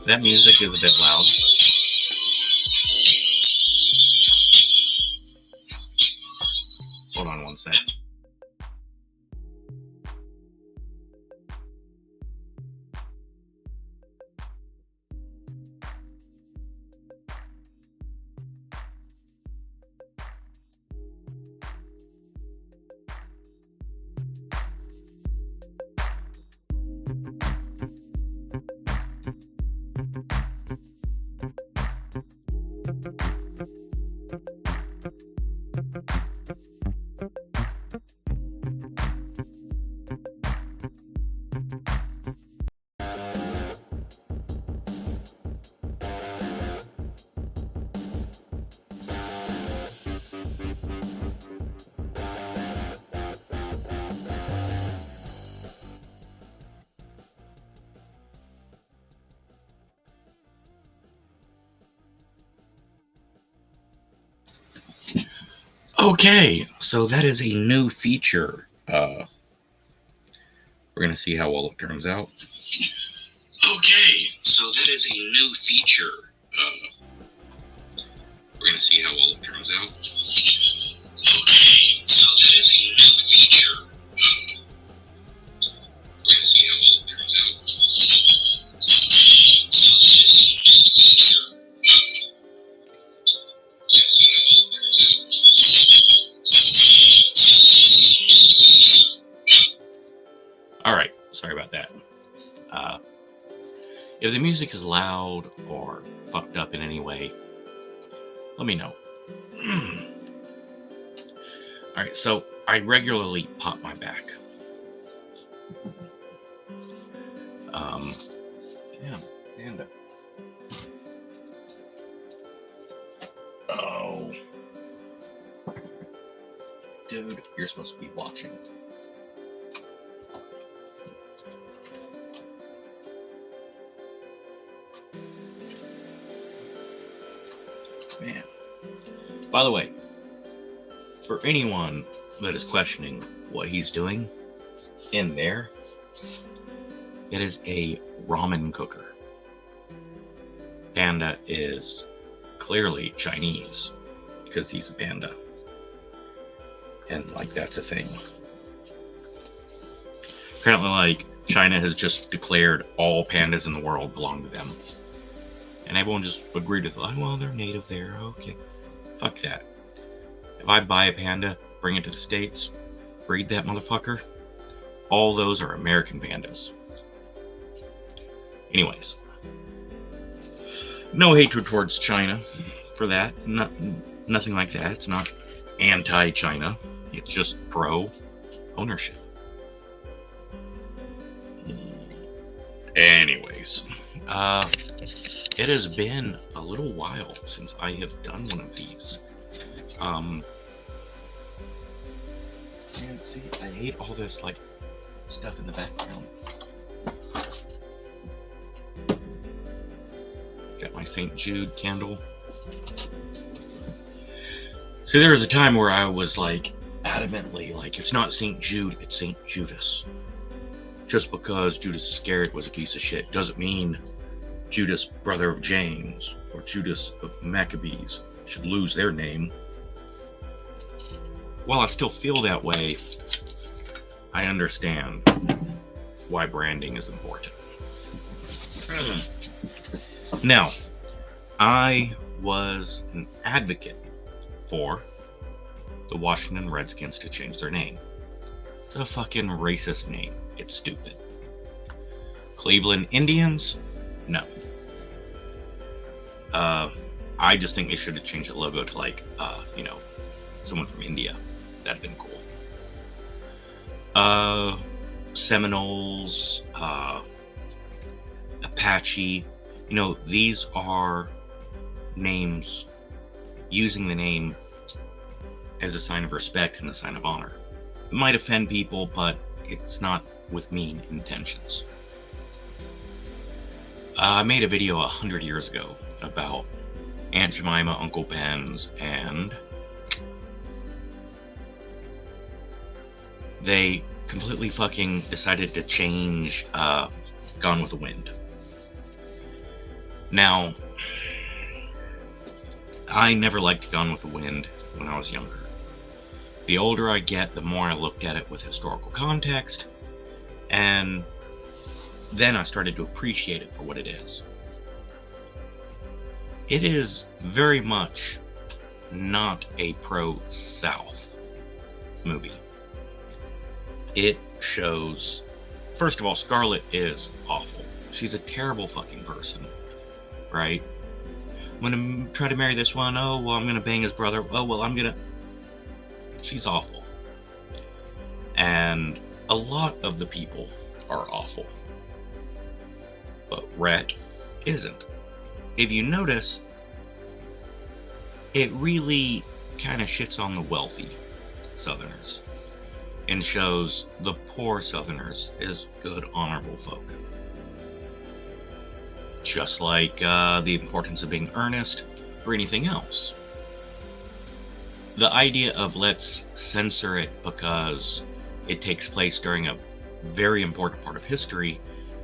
That music is a bit loud. Hold on one sec. Okay, so that is a new feature. We're going to see how well it turns out. Okay, so that is a new feature. We're going to see how well it turns out. Okay, so that is a new feature. We're going to see how well it turns out. Okay, so that is a new feature. We're going to see how well it turns out. Alright, sorry about that. If the music is loud or fucked up in any way, let me know. Alright, so I regularly pop my back. Damn, panda. Oh. Dude, you're supposed to be watching. Man. By the way, for anyone that is questioning what he's doing in there, it is a ramen cooker. Panda is clearly Chinese because he's a panda. And, like, that's a thing. Apparently, like, China has just declared all pandas in the world belong to them. And everyone just agreed with, like, well, they're native there, okay. Fuck that. If I buy a panda, bring it to the States, breed that motherfucker, all those are American pandas. Anyways. No hatred towards China for that. Nothing like that. It's not anti-China. It's just pro-ownership. Anyways. It has been a little while since I have done one of these. Man, see, I hate all this, like, stuff in the background. Got my St. Jude candle. See, there was a time where I was, like, adamantly, like, it's not St. Jude, it's St. Judas. Just because Judas Iscariot was a piece of shit doesn't mean Judas, brother of James, or Judas of Maccabees should lose their name. While I still feel that way, I understand why branding is important. Now, I was an advocate for the Washington Redskins to change their name. It's a fucking racist name. It's stupid. Cleveland Indians? No. I just think they should have changed the logo to, like, someone from India. That'd been cool. Seminoles, Apache, these are names, using the name as a sign of respect and a sign of honor. It might offend people, but it's not with mean intentions. I made a video 100 years ago about Aunt Jemima, Uncle Ben's, and they completely fucking decided to change Gone with the Wind. Now, I never liked Gone with the Wind when I was younger. The older I get, the more I looked at it with historical context, and then I started to appreciate it for what it is. It is very much not a pro-South movie. It shows, first of all, Scarlett is awful. She's a terrible fucking person, right? I'm gonna try to marry this one. Oh, well, I'm gonna bang his brother. Oh, well, she's awful. And a lot of the people are awful. But Rhett isn't. If you notice, it really kind of shits on the wealthy Southerners and shows the poor Southerners as good, honorable folk. Just like the importance of being earnest or anything else. The idea of let's censor it because it takes place during a very important part of history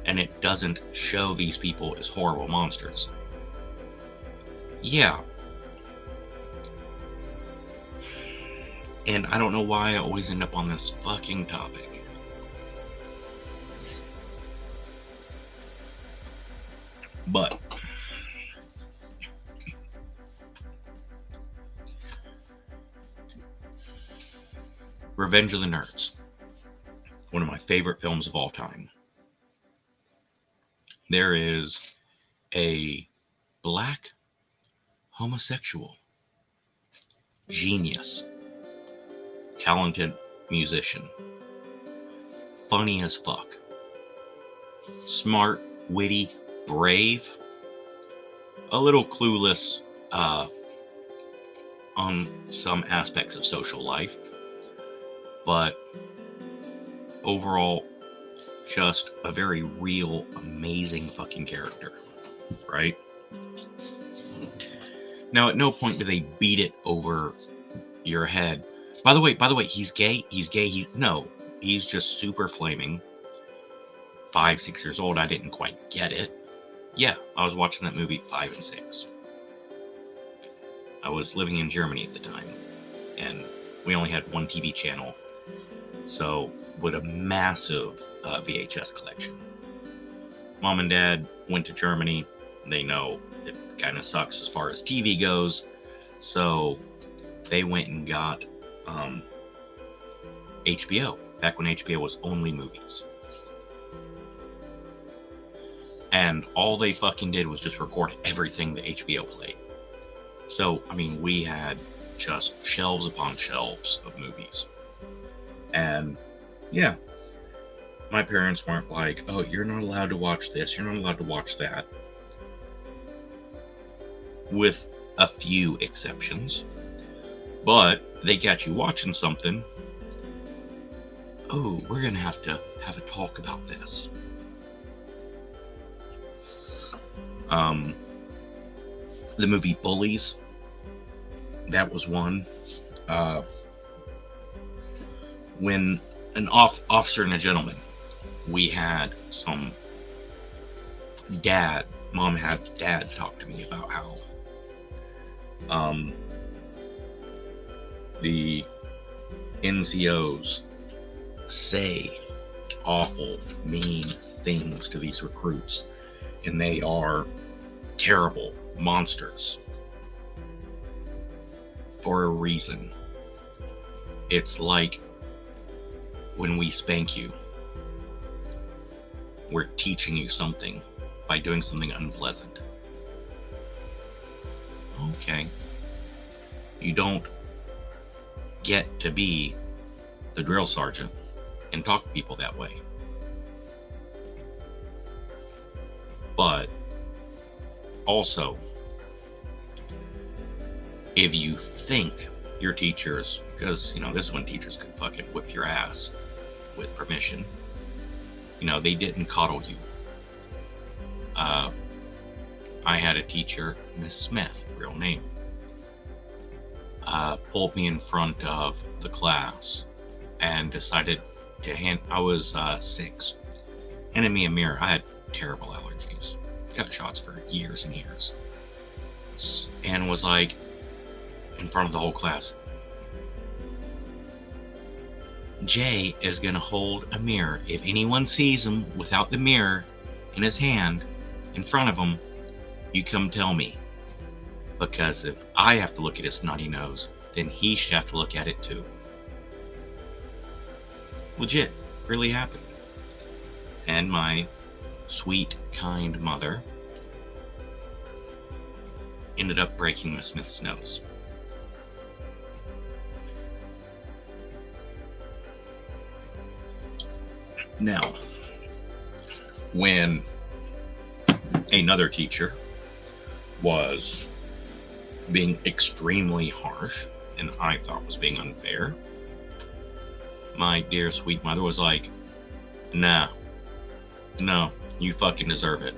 and it doesn't show these people as horrible monsters. Yeah. And I don't know why I always end up on this fucking topic. But Revenge of the Nerds. One of my favorite films of all time. There is a black homosexual genius, talented musician, funny as fuck, smart, witty, brave, a little clueless on some aspects of social life, but overall just a very real, amazing fucking character, right? Now, at no point do they beat it over your head. By the way, he's gay. No, he's just super flaming. 5, 6 years old. I didn't quite get it. Yeah, I was watching that movie at 5 and 6. I was living in Germany at the time, and we only had one TV channel, so with a massive VHS collection. Mom and Dad went to Germany. They know it kind of sucks as far as TV goes, so they went and got HBO, back when HBO was only movies. And all they fucking did was just record everything that HBO played. So, I mean, we had just shelves upon shelves of movies. And, yeah, my parents weren't like, oh, you're not allowed to watch this, you're not allowed to watch that. With a few exceptions. But they catch you watching something. Oh, we're going to have a talk about this. The movie Bullies, that was one. When an officer and a gentleman, we had some mom had dad talk to me about how the NCOs say awful, mean things to these recruits, and they are terrible monsters for a reason. It's like when we spank you, we're teaching you something by doing something unpleasant. Okay. You don't get to be the drill sergeant and talk to people that way. But also, if you think your teachers, because, this one teachers could fucking whip your ass with permission, they didn't coddle you. I had a teacher, Miss Smith, real name, pulled me in front of the class and decided to I was 6, handed me a mirror. I had terrible allergies. cut shots for years and years. And was like, in front of the whole class, Jay is going to hold a mirror. If anyone sees him without the mirror in his hand in front of him, you come tell me. Because if I have to look at his snotty nose, then he should have to look at it too. Legit, really happened. And my sweet, kind mother ended up breaking Miss Smith's nose. Now, when another teacher was being extremely harsh and I thought was being unfair, my dear sweet mother was like, nah, no, you fucking deserve it.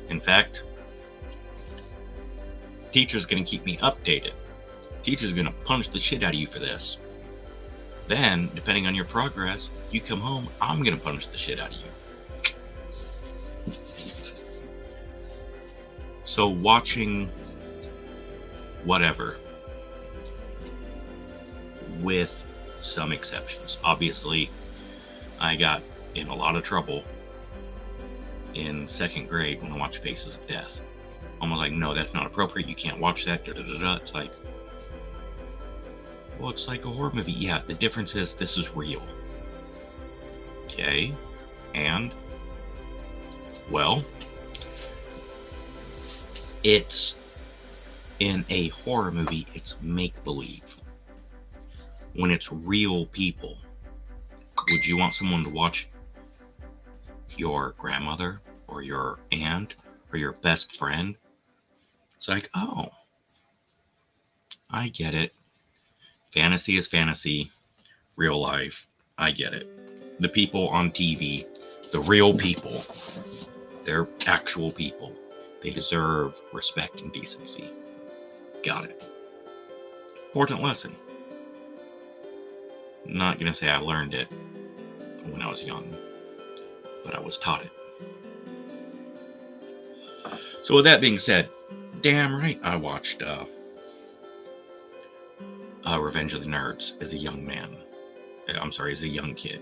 In fact, teacher's gonna keep me updated. Teacher's gonna punch the shit out of you for this. Then, depending on your progress, you come home, I'm gonna punch the shit out of you. So watching whatever, with some exceptions. Obviously, I got in a lot of trouble in 2nd grade when I watched Faces of Death. Mom was like, no, that's not appropriate, you can't watch that, da-da-da-da. It's like, well, it's like a horror movie. Yeah, the difference is this is real. Okay, and, well, it's, in a horror movie, it's make-believe. When it's real people, would you want someone to watch your grandmother or your aunt or your best friend? It's like, oh, I get it. Fantasy is fantasy. Real life, I get it. The people on TV, the real people, they're actual people. They deserve respect and decency. Got it. Important lesson. I'm not going to say I learned it when I was young, but I was taught it. So with that being said, damn right I watched Revenge of the Nerds as a young man. As a young kid.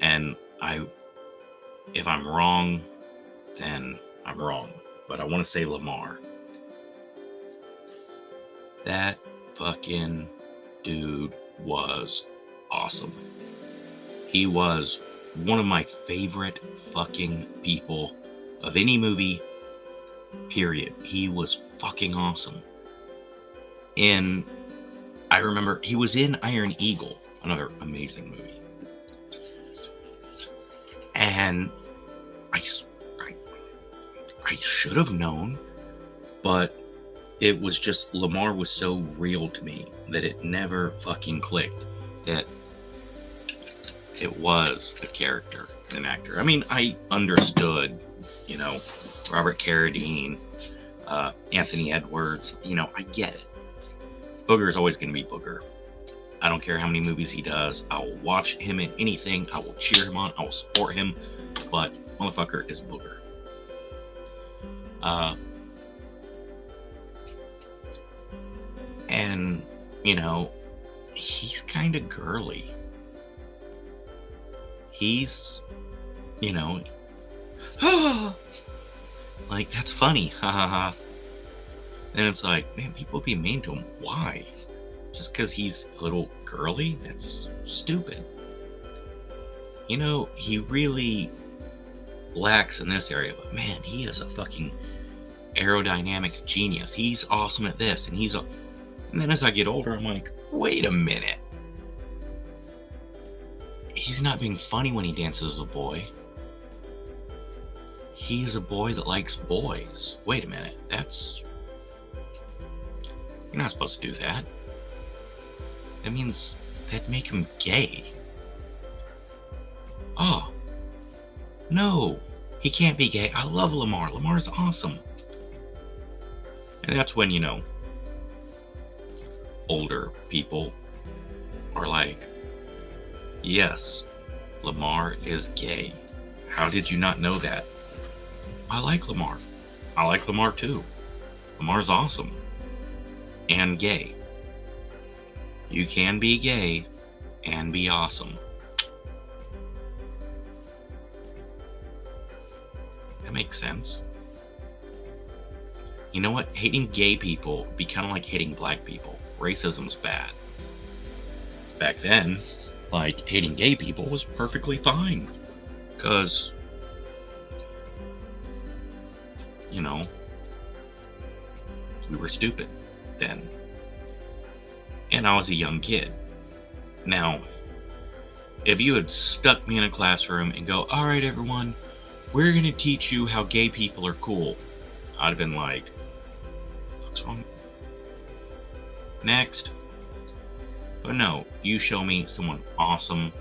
And if I'm wrong, then I'm wrong. But I want to say Lamar. That fucking dude was awesome. He was one of my favorite fucking people of any movie, period. He was fucking awesome. And I remember he was in Iron Eagle, another amazing movie. And I should have known, but it was just, Lamar was so real to me that it never fucking clicked that it was a character, an actor. I mean, I understood, Robert Carradine, Anthony Edwards, I get it. Booger is always going to be Booger. I don't care how many movies he does. I will watch him in anything. I will cheer him on. I will support him. But motherfucker is Booger. And, he's kind of girly. He's, like, that's funny. Ha ha ha. And it's like, man, people be mean to him. Why? Just because he's a little girly? That's stupid. He really lacks in this area, but man, he is a fucking aerodynamic genius. He's awesome at this, and and then as I get older, I'm like, wait a minute. He's not being funny when he dances as a boy. He's a boy that likes boys. Wait a minute, you're not supposed to do that. That means that'd make him gay. Oh. No, he can't be gay. I love Lamar. Lamar's awesome. And that's when, older people are like, yes, Lamar is gay. How did you not know that? I like Lamar. I like Lamar too. Lamar's awesome. And gay. You can be gay and be awesome. That makes sense. You know what? Hating gay people would be kind of like hating black people. Racism's bad. Back then, like, hating gay people was perfectly fine. Because, you know, we were stupid then. And I was a young kid. Now, if you had stuck me in a classroom and go, all right, everyone, we're going to teach you how gay people are cool, I'd have been like, what's wrong? Next. But no, you show me someone awesome,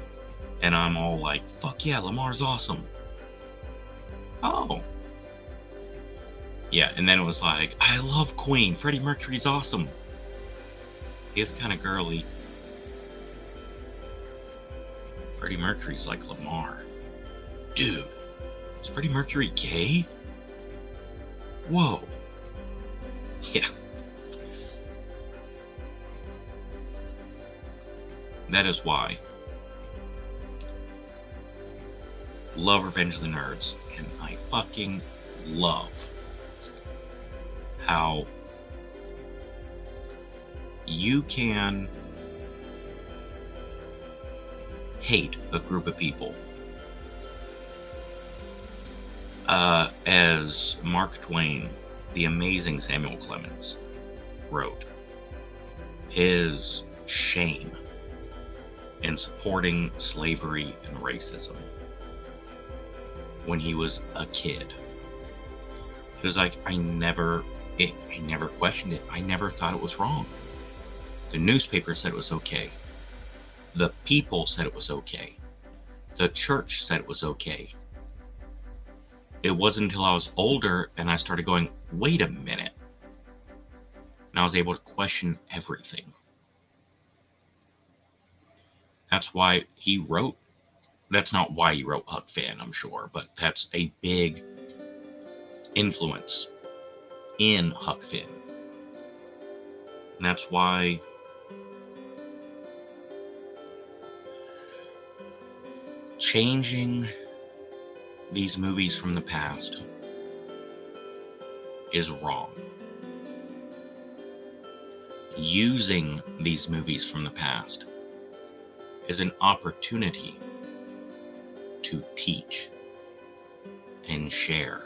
and I'm all like, fuck yeah, Lamar's awesome. Oh. Yeah, and then it was like, I love Queen. Freddie Mercury's awesome. He is kind of girly. Freddie Mercury's like Lamar. Dude, is Freddie Mercury gay? Whoa. Yeah. That is why. Love Revenge of the Nerds. And I fucking love how you can hate a group of people. As Mark Twain, the amazing Samuel Clemens, wrote, his shame in supporting slavery and racism when he was a kid. He was like, I never questioned it. I never thought it was wrong. The newspaper said it was okay. The people said it was okay. The church said it was okay. It wasn't until I was older and I started going, wait a minute. And I was able to question everything. That's why he wrote, that's not why he wrote Huck Finn, I'm sure, but that's a big influence in Huck Finn. And that's why changing these movies from the past is wrong. Using these movies from the past is an opportunity to teach and share.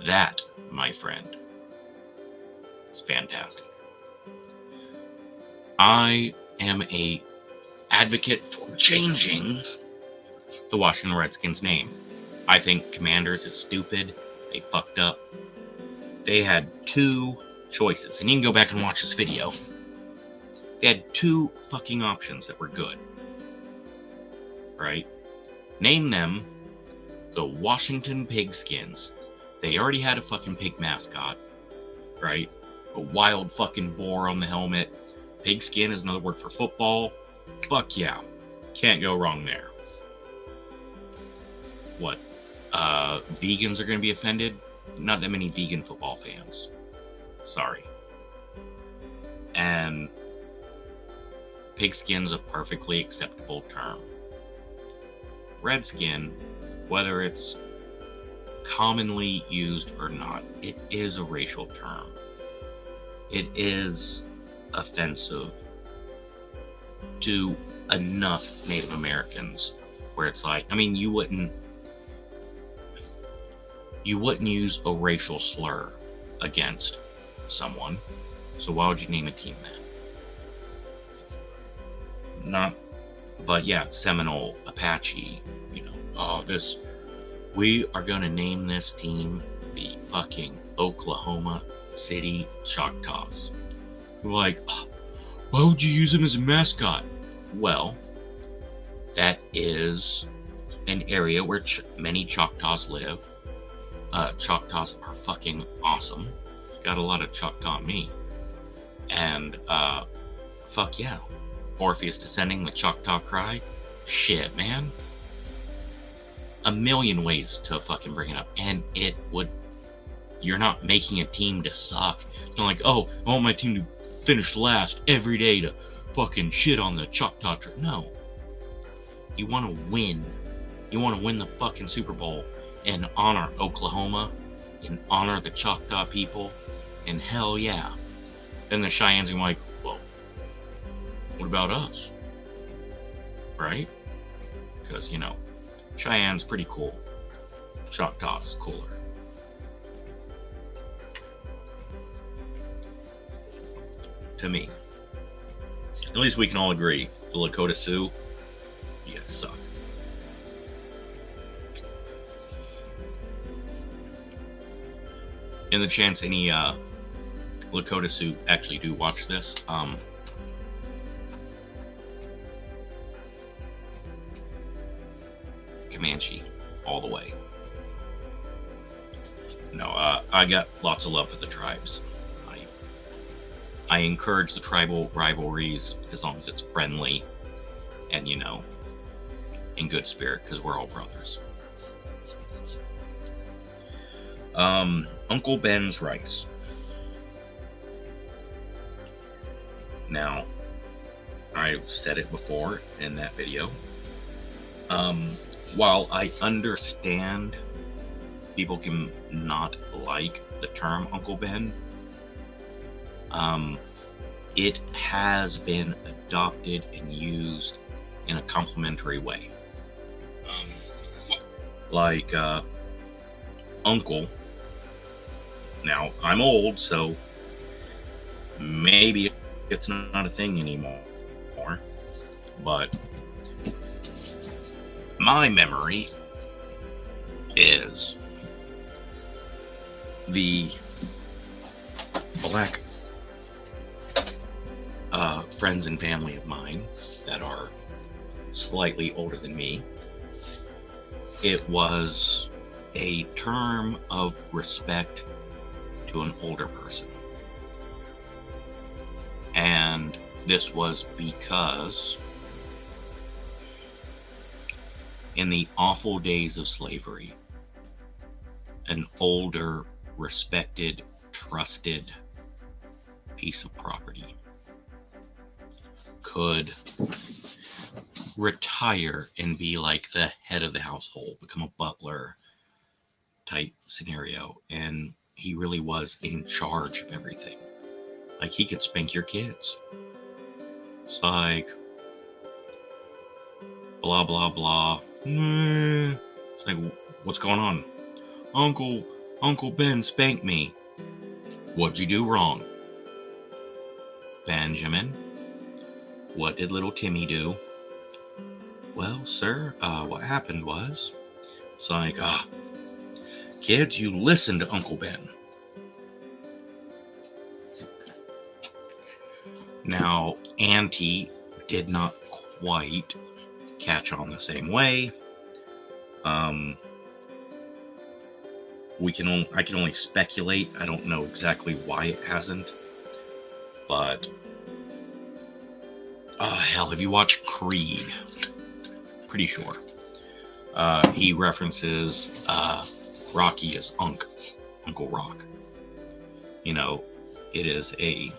That, my friend, is fantastic. I am a advocate for changing the Washington Redskins name. I think Commanders is stupid. They fucked up. They had two choices, and you can go back and watch this video. They had two fucking options that were good. Right? Name them the Washington Pigskins. They already had a fucking pig mascot. Right? A wild fucking boar on the helmet. Pigskin is another word for football. Fuck yeah. Can't go wrong there. What? Vegans are going to be offended? Not that many vegan football fans. Sorry. And pigskin's a perfectly acceptable term. Redskin, whether it's commonly used or not, it is a racial term. It is offensive to enough Native Americans where it's like, I mean, you wouldn't use a racial slur against someone, so why would you name a team that? But yeah, Seminole, Apache, we are gonna name this team the fucking Oklahoma City Choctaws. We're like, oh, why would you use them as a mascot? Well, that is an area where many Choctaws live. Choctaws are fucking awesome. Got a lot of Choctaw in me. And, fuck yeah. Orpheus descending, the Choctaw cry. Shit, man. a million ways to fucking bring it up, and it would. You're not making a team to suck. It's not like, oh, I want my team to finish last every day to fucking shit on the Choctaw trip. No. You want to win. You want to win the fucking Super Bowl and honor Oklahoma and honor the Choctaw people. And hell yeah. Then the Cheyennes are like, well, what about us? Right? Because, you know, Cheyenne's pretty cool. Choctaw's cooler. To me. At least we can all agree. The Lakota Sioux, you guys suck. In the chance any Lakota Sioux actually do watch this, Comanche all the way. No, I got lots of love for the tribes. I encourage the tribal rivalries as long as it's friendly and, you know, in good spirit, because we're all brothers. Uncle Ben's rice. Now, I've said it before in that video. While I understand people can not like the term Uncle Ben, it has been adopted and used in a complimentary way. Like, uncle. Now, I'm old, so maybe it's not a thing anymore. But my memory is the black friends and family of mine that are slightly older than me. It was a term of respect to an older person. And this was because in the awful days of slavery, an older, respected, trusted piece of property could retire and be like the head of the household, become a butler type scenario. And he really was in charge of everything. Like, he could spank your kids. It's like, blah, blah, blah. It's like, what's going on? Uncle Ben spanked me. What'd you do wrong? Benjamin, what did little Timmy do? Well, sir, what happened was, it's like, kids, you listen to Uncle Ben. Now, Auntie did not quite catch on the same way. I can only speculate. I don't know exactly why it hasn't. But, hell, have you watched Creed? Pretty sure. He references Rocky as Uncle Rock. You know, it is a...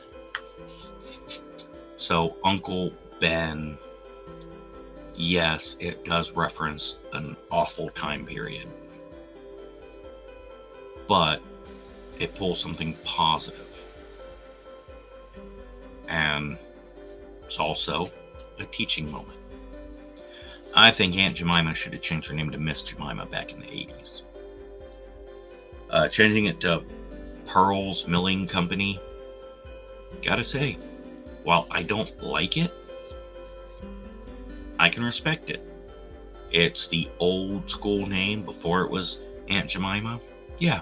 So, Uncle Ben, yes, it does reference an awful time period. But it pulls something positive. And it's also a teaching moment. I think Aunt Jemima should have changed her name to Miss Jemima back in the 80s. Changing it to Pearl's Milling Company, gotta say, while I don't like it, I can respect it. It's the old school name before it was Aunt Jemima. Yeah,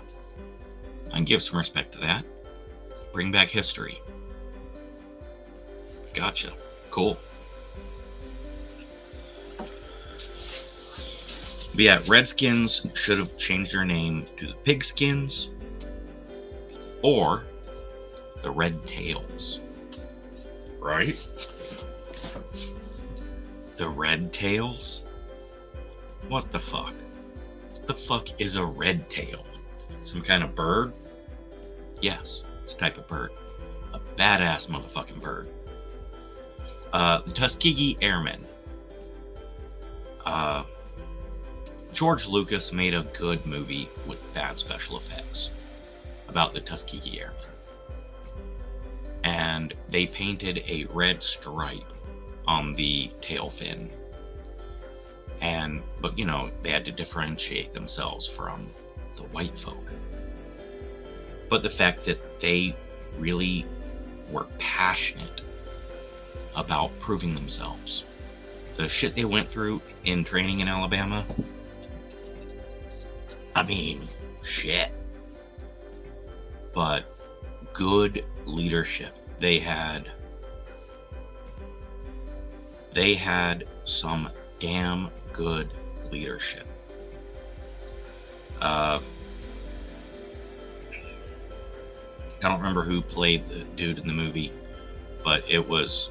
I can give some respect to that. Bring back history. Gotcha. Cool. But yeah, Redskins should have changed their name to the Pigskins or the Red Tails. Right? The Red Tails? What the fuck? What the fuck is a red tail? Some kind of bird? Yes, it's a type of bird. A badass motherfucking bird. The Tuskegee Airmen. George Lucas made a good movie with bad special effects about the Tuskegee Airmen. And they painted a red stripe on the tail fin. But you know, they had to differentiate themselves from the white folk. But the fact that they really were passionate about proving themselves. The shit they went through in training in Alabama. I mean, shit. But good leadership. They had some damn good leadership. I don't remember who played the dude in the movie, but it was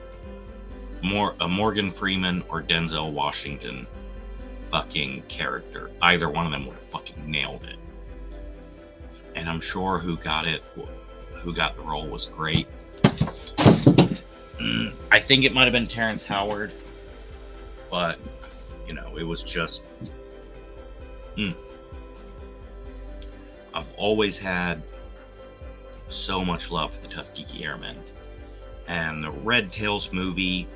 a Morgan Freeman or Denzel Washington fucking character. Either one of them would have fucking nailed it. And I'm sure who got the role was great. I think it might have been Terrence Howard, but you know, it was just I've always had so much love for the Tuskegee Airmen. And the Red Tails movie,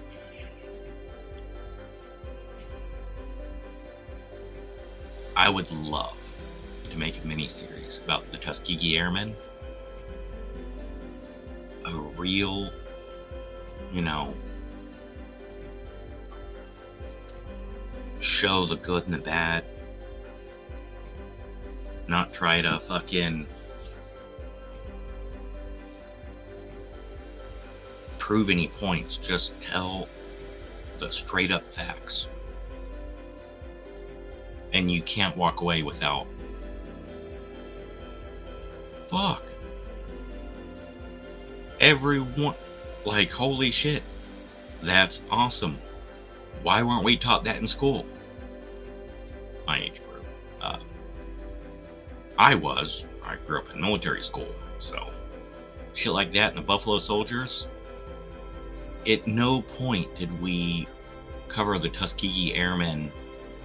I would love to make a miniseries about the Tuskegee Airmen. A real, you know, show the good and the bad. Not try to fucking prove any points. Just tell the straight up facts. And you can't walk away without, fuck. Everyone, like, holy shit. That's awesome. Why weren't we taught that in school? My age group. I grew up in military school, so shit like that in the Buffalo Soldiers. At no point did we cover the Tuskegee Airmen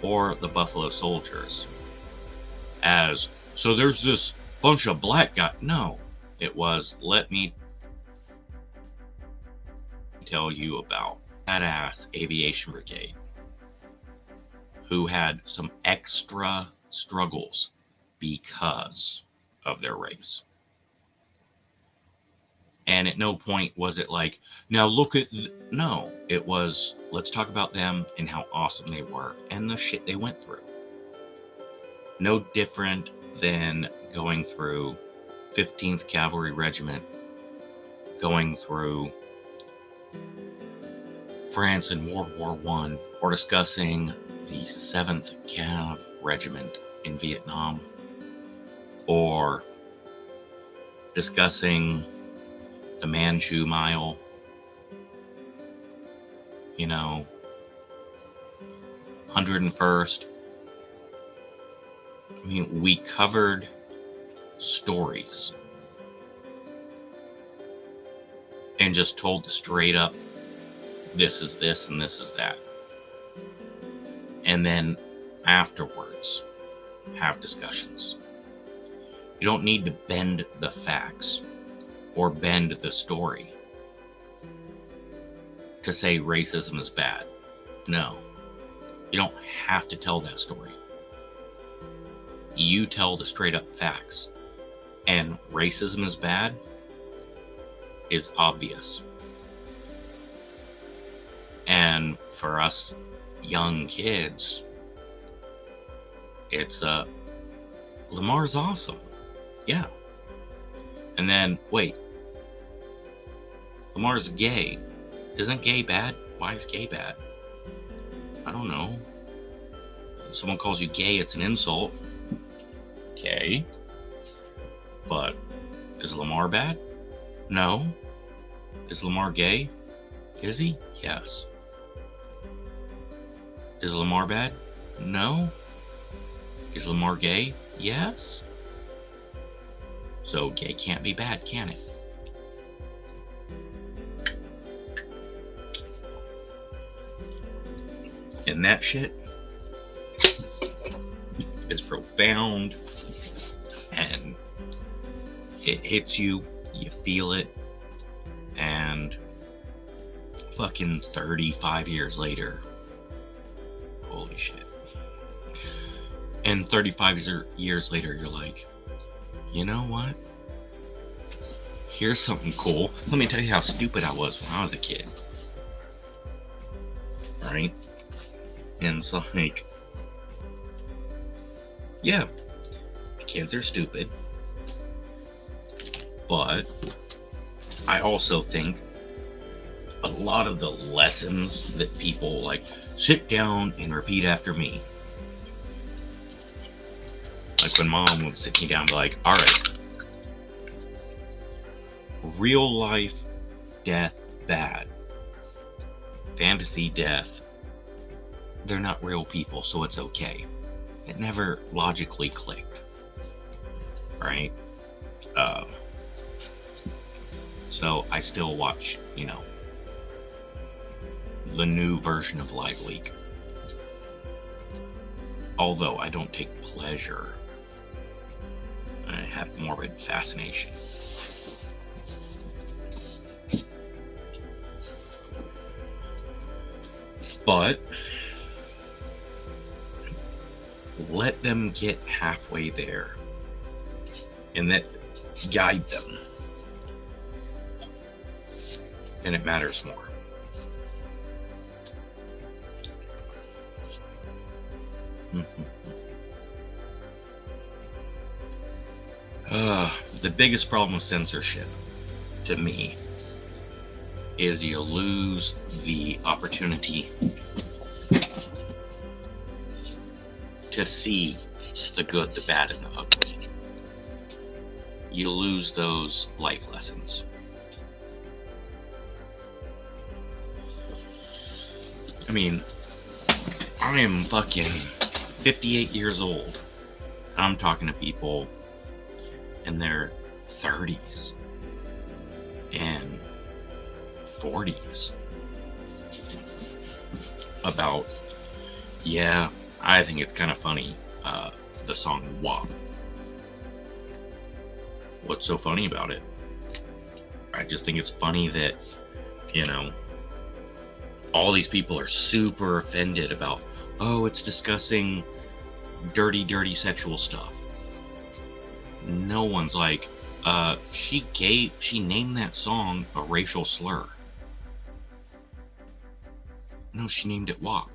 or the Buffalo Soldiers as, so there's this bunch of black guys. No, it was, let me tell you about badass aviation brigade who had some extra struggles because of their race. And at no point was it like, now look at, no, it was, let's talk about them and how awesome they were and the shit they went through. No different than going through 15th Cavalry Regiment, going through France in World War I, or discussing the 7th Cav Regiment in Vietnam, or discussing the Manchu Mile, you know, 101st. I mean, we covered stories and just told straight up, this is this and this is that. And then afterwards, have discussions. You don't need to bend the facts or bend the story to say racism is bad. No. You don't have to tell that story. You tell the straight up facts. And racism is bad is obvious. And for us young kids, it's Lamar's awesome. Yeah. And then, wait. Lamar's gay. Isn't gay bad? Why is gay bad? I don't know. If someone calls you gay, it's an insult. Okay. But is Lamar bad? No. Is Lamar gay? Is he? Yes. Is Lamar bad? No. Is Lamar gay? Yes. So gay can't be bad, can it? And that shit is profound, and it hits you, you feel it, and fucking 35 years later, holy shit. And 35 years later, you're like, you know what? Here's something cool. Let me tell you how stupid I was when I was a kid. Right? And it's like, yeah, kids are stupid. But I also think a lot of the lessons that people like, sit down and repeat after me. Like when mom would sit me down and be like, all right, real life death, bad. Fantasy death, they're not real people, so it's okay. It never logically clicked. Right? So I still watch, the new version of Live Leak. Although I don't take pleasure, I have morbid fascination. But let them get halfway there and that guide them, and it matters more. The biggest problem with censorship, to me, is you lose the opportunity to see the good, the bad, and the ugly. You lose those life lessons. I mean, I am fucking 58 years old. I'm talking to people in their 30s and 40s about, yeah, I think it's kind of funny, the song WAP. What's so funny about it? I just think it's funny that, all these people are super offended about, oh, it's discussing dirty, dirty sexual stuff. No one's like, she named that song a racial slur. No, she named it WAP.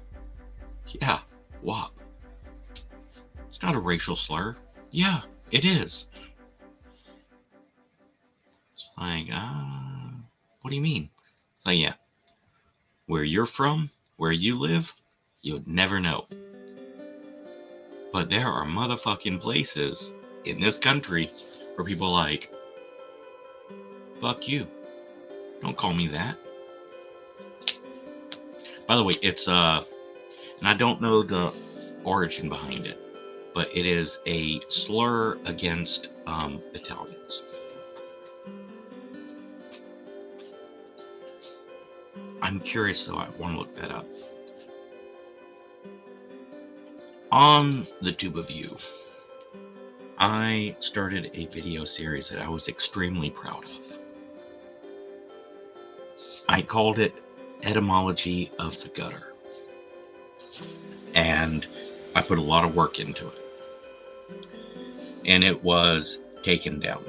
Yeah, WAP. It's not a racial slur. Yeah, it is. It's like, what do you mean? It's like, yeah, where you're from, where you live, you'd never know. But there are motherfucking places in this country where people are like, fuck you. Don't call me that. By the way, it's, and I don't know the origin behind it, but it is a slur against Italians. I'm curious, though. I want to look that up. On the Tube of You, I started a video series that I was extremely proud of. I called it Etymology of the Gutter. And I put a lot of work into it. And it was taken down.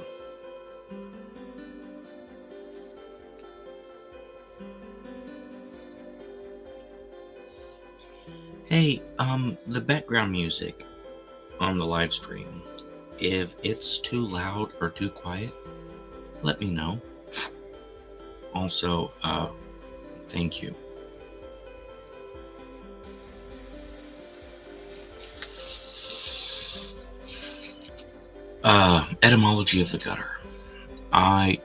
Hey, the background music on the live stream, if it's too loud or too quiet, let me know. Also, thank you. Etymology of the Gutter.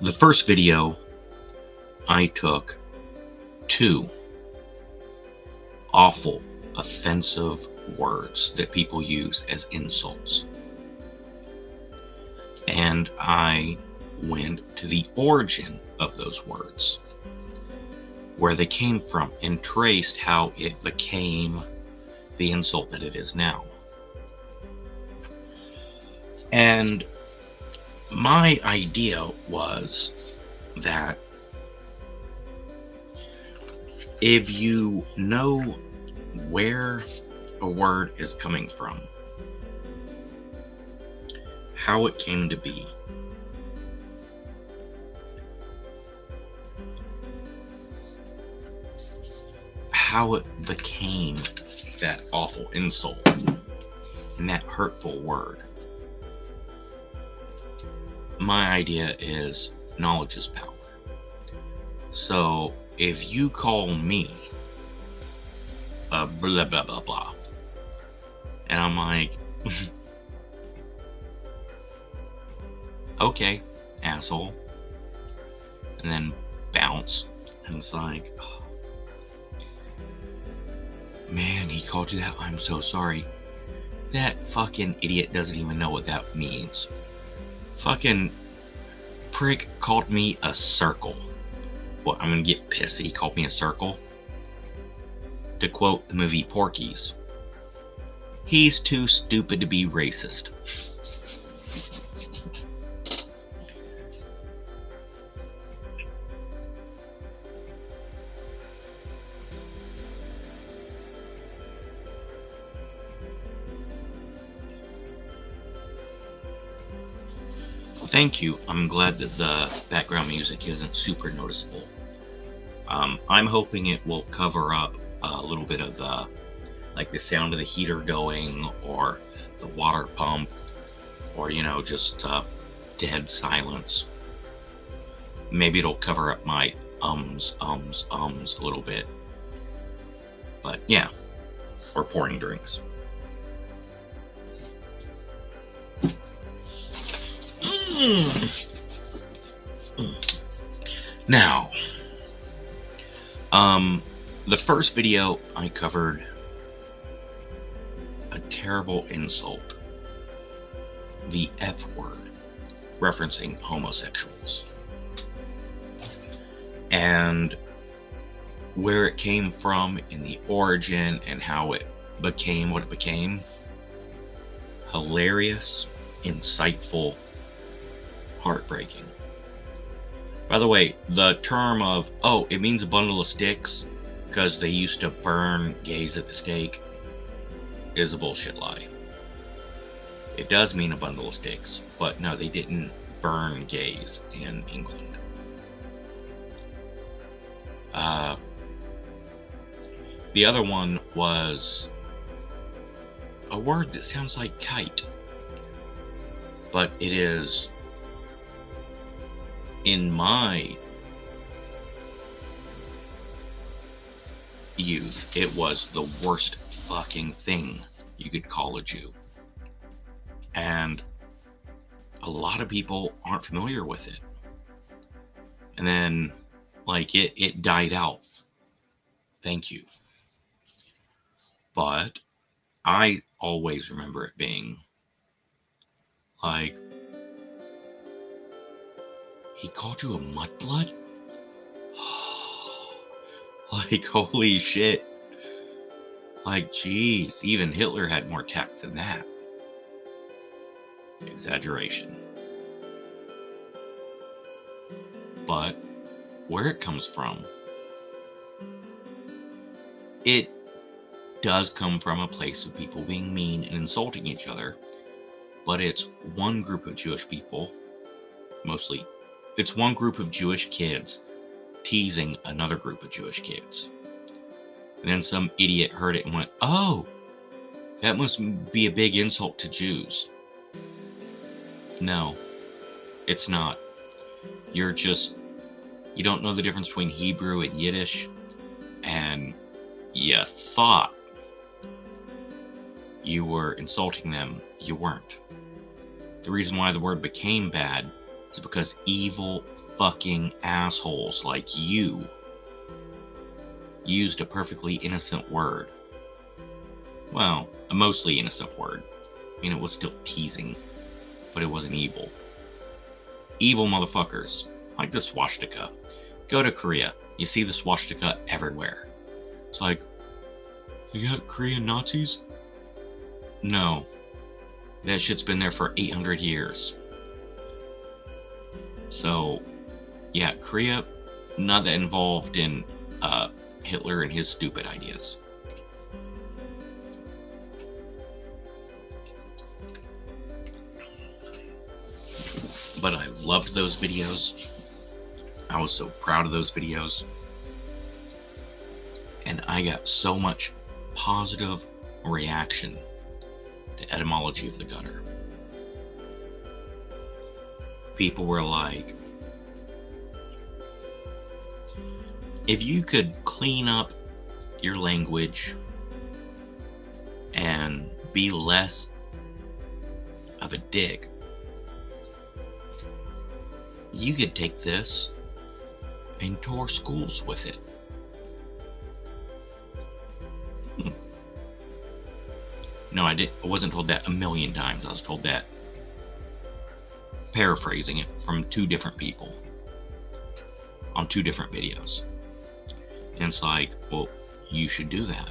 The first video I took 2 awful, offensive words that people use as insults. And I went to the origin of those words, where they came from, and traced how it became the insult that it is now. And my idea was that if you know where a word is coming from, how it came to be, how it became that awful insult and that hurtful word. My idea is knowledge is power. So if you call me a blah blah blah blah, and I'm like, okay, asshole, and then bounce, and it's like, oh, man, he called you that, I'm so sorry. That fucking idiot doesn't even know what that means. Fucking prick called me a circle. Well, I'm gonna get pissed that he called me a circle. To quote the movie Porky's, he's too stupid to be racist. Thank you. I'm glad that the background music isn't super noticeable. I'm hoping it will cover up a little bit of the, like the sound of the heater going, or the water pump, or, you know, just dead silence. Maybe it'll cover up my ums a little bit. But yeah, or pouring drinks. Now, the first video I covered a terrible insult, the F word, referencing homosexuals, and where it came from in the origin and how it became what it became. Hilarious, insightful, heartbreaking. By the way, the term of, oh, it means a bundle of sticks because they used to burn gays at the stake, is a bullshit lie. It does mean a bundle of sticks, but no, they didn't burn gays in England. The other one was a word that sounds like kite, but it is, in my youth, it was the worst fucking thing you could call a Jew. And a lot of people aren't familiar with it. And then, like, it died out. Thank you. But I always remember it being like, he called you a mudblood? Like, holy shit. Like, geez, even Hitler had more tact than that. Exaggeration. But where it comes from, it does come from a place of people being mean and insulting each other, but it's one group of Jewish people, mostly, it's one group of Jewish kids teasing another group of Jewish kids. And then some idiot heard it and went, oh, that must be a big insult to Jews. No, it's not. You don't know the difference between Hebrew and Yiddish, and you thought you were insulting them. You weren't. The reason why the word became bad is because evil fucking assholes like you used a perfectly innocent word Well, a mostly innocent word. I mean, it was still teasing, but it wasn't evil. Evil motherfuckers, like the swastika. Go to Korea, you see the swastika everywhere. It's like, you got Korean Nazis? No. That shit's been there for 800 years. So, yeah, Korea, not that involved in Hitler and his stupid ideas. But I loved those videos. I was so proud of those videos. And I got so much positive reaction to Etymology of the Gutter. People were like, if you could clean up your language and be less of a dick, you could take this and tour schools with it. No, I wasn't told that a million times. I was told that, paraphrasing it, from two different people on two different videos. And it's like, well, you should do that.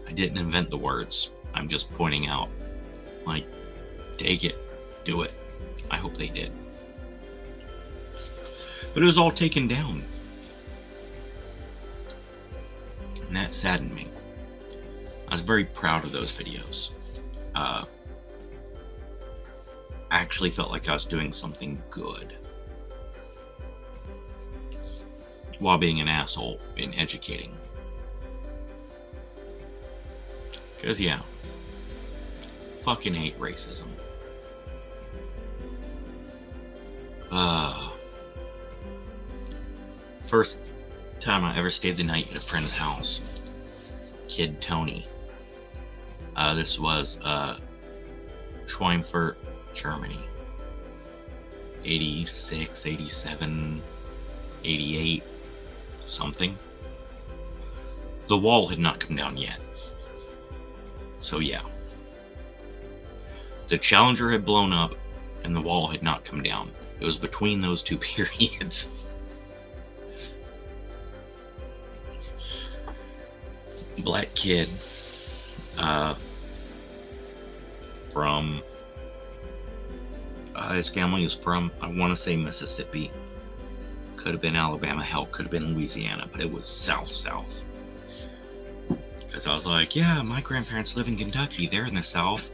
I didn't invent the words. I'm just pointing out, like, take it, do it. I hope they did. But it was all taken down. And that saddened me. I was very proud of those videos. I actually felt like I was doing something good while being an asshole in educating. Because, yeah, fucking hate racism. First time I ever stayed the night at a friend's house, Kid Tony. This was Schweinfurt, Germany. 86, 87, 88, something. The wall had not come down yet. So yeah. The Challenger had blown up and the wall had not come down. It was between those two periods. Black kid from his family is from, I want to say, Mississippi. Could have been Alabama, hell, could have been Louisiana, but it was south. Because I was like, yeah, my grandparents live in Kentucky, they're in the South.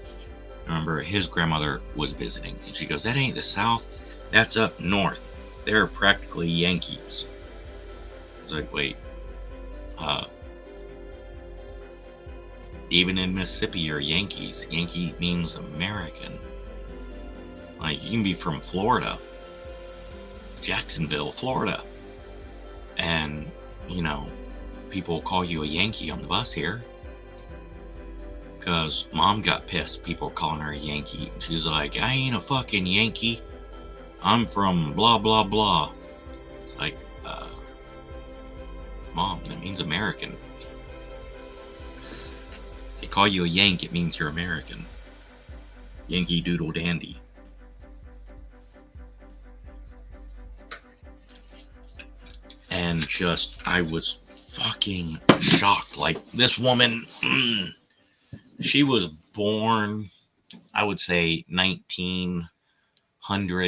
I remember his grandmother was visiting, and she goes, that ain't the South, that's up north. They're practically Yankees. I was like, wait, even in Mississippi, you're Yankees. Yankee means American. Like, you can be from Florida, Jacksonville, Florida, and, you know, people call you a Yankee on the bus here. Because Mom got pissed, people were calling her a Yankee. She's like, I ain't a fucking Yankee. I'm from blah, blah, blah. It's like, Mom, that means American. They call you a Yank, it means you're American. Yankee Doodle Dandy. And just, I was fucking shocked. Like, this woman, she was born, I would say, 1900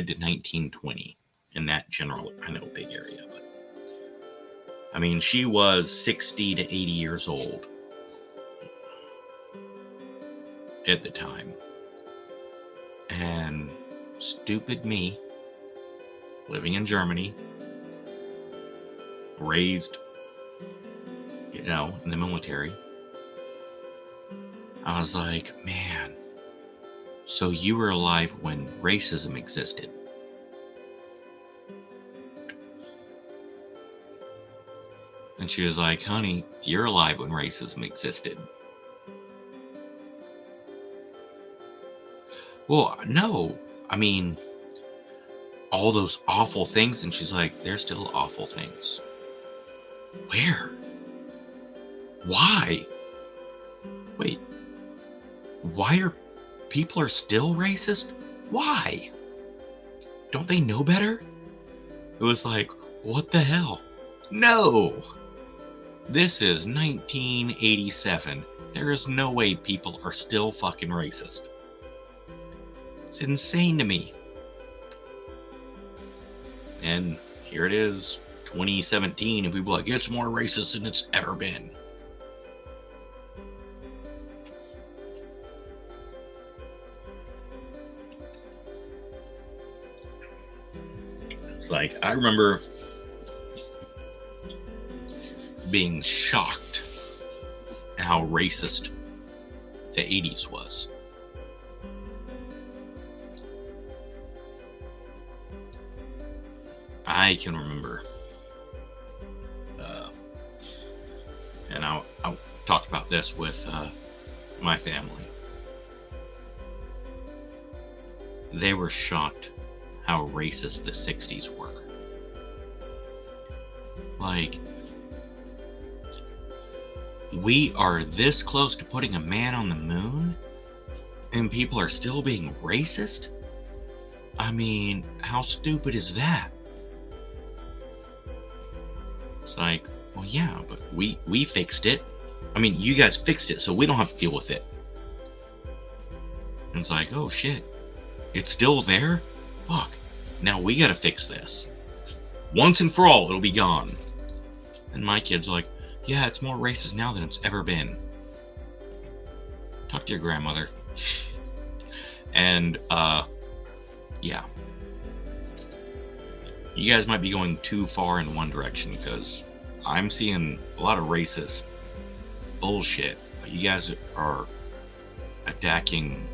to 1920. In that general, I know, big area. But I mean, she was 60 to 80 years old at the time. And stupid me, living in Germany, raised, you know, in the military, I was like, man, so you were alive when racism existed. And she was like, honey, you're alive when racism existed. Well, no, I mean, all those awful things. And she's like, there's still awful things. Where? Why? wait, why are people still racist? Why? Don't they know better? It was like, what the hell? No! This is 1987. There is no way people are still fucking racist. It's insane to me. And here it is, 2017, and people are like, it's more racist than it's ever been. It's like, I remember being shocked at how racist the 80s was. I can remember, and I talked about this with my family. They were shocked how racist the 60s were. Like, we are this close to putting a man on the moon, and people are still being racist? I mean, how stupid is that? It's like, well, yeah, but we fixed it. I mean, you guys fixed it, so we don't have to deal with it. And it's like, oh shit, it's still there? Fuck, now we gotta fix this. Once and for all, it'll be gone. And my kids are like, yeah, it's more racist now than it's ever been. Talk to your grandmother. And, yeah. You guys might be going too far in one direction, because I'm seeing a lot of racist bullshit. You guys are attacking,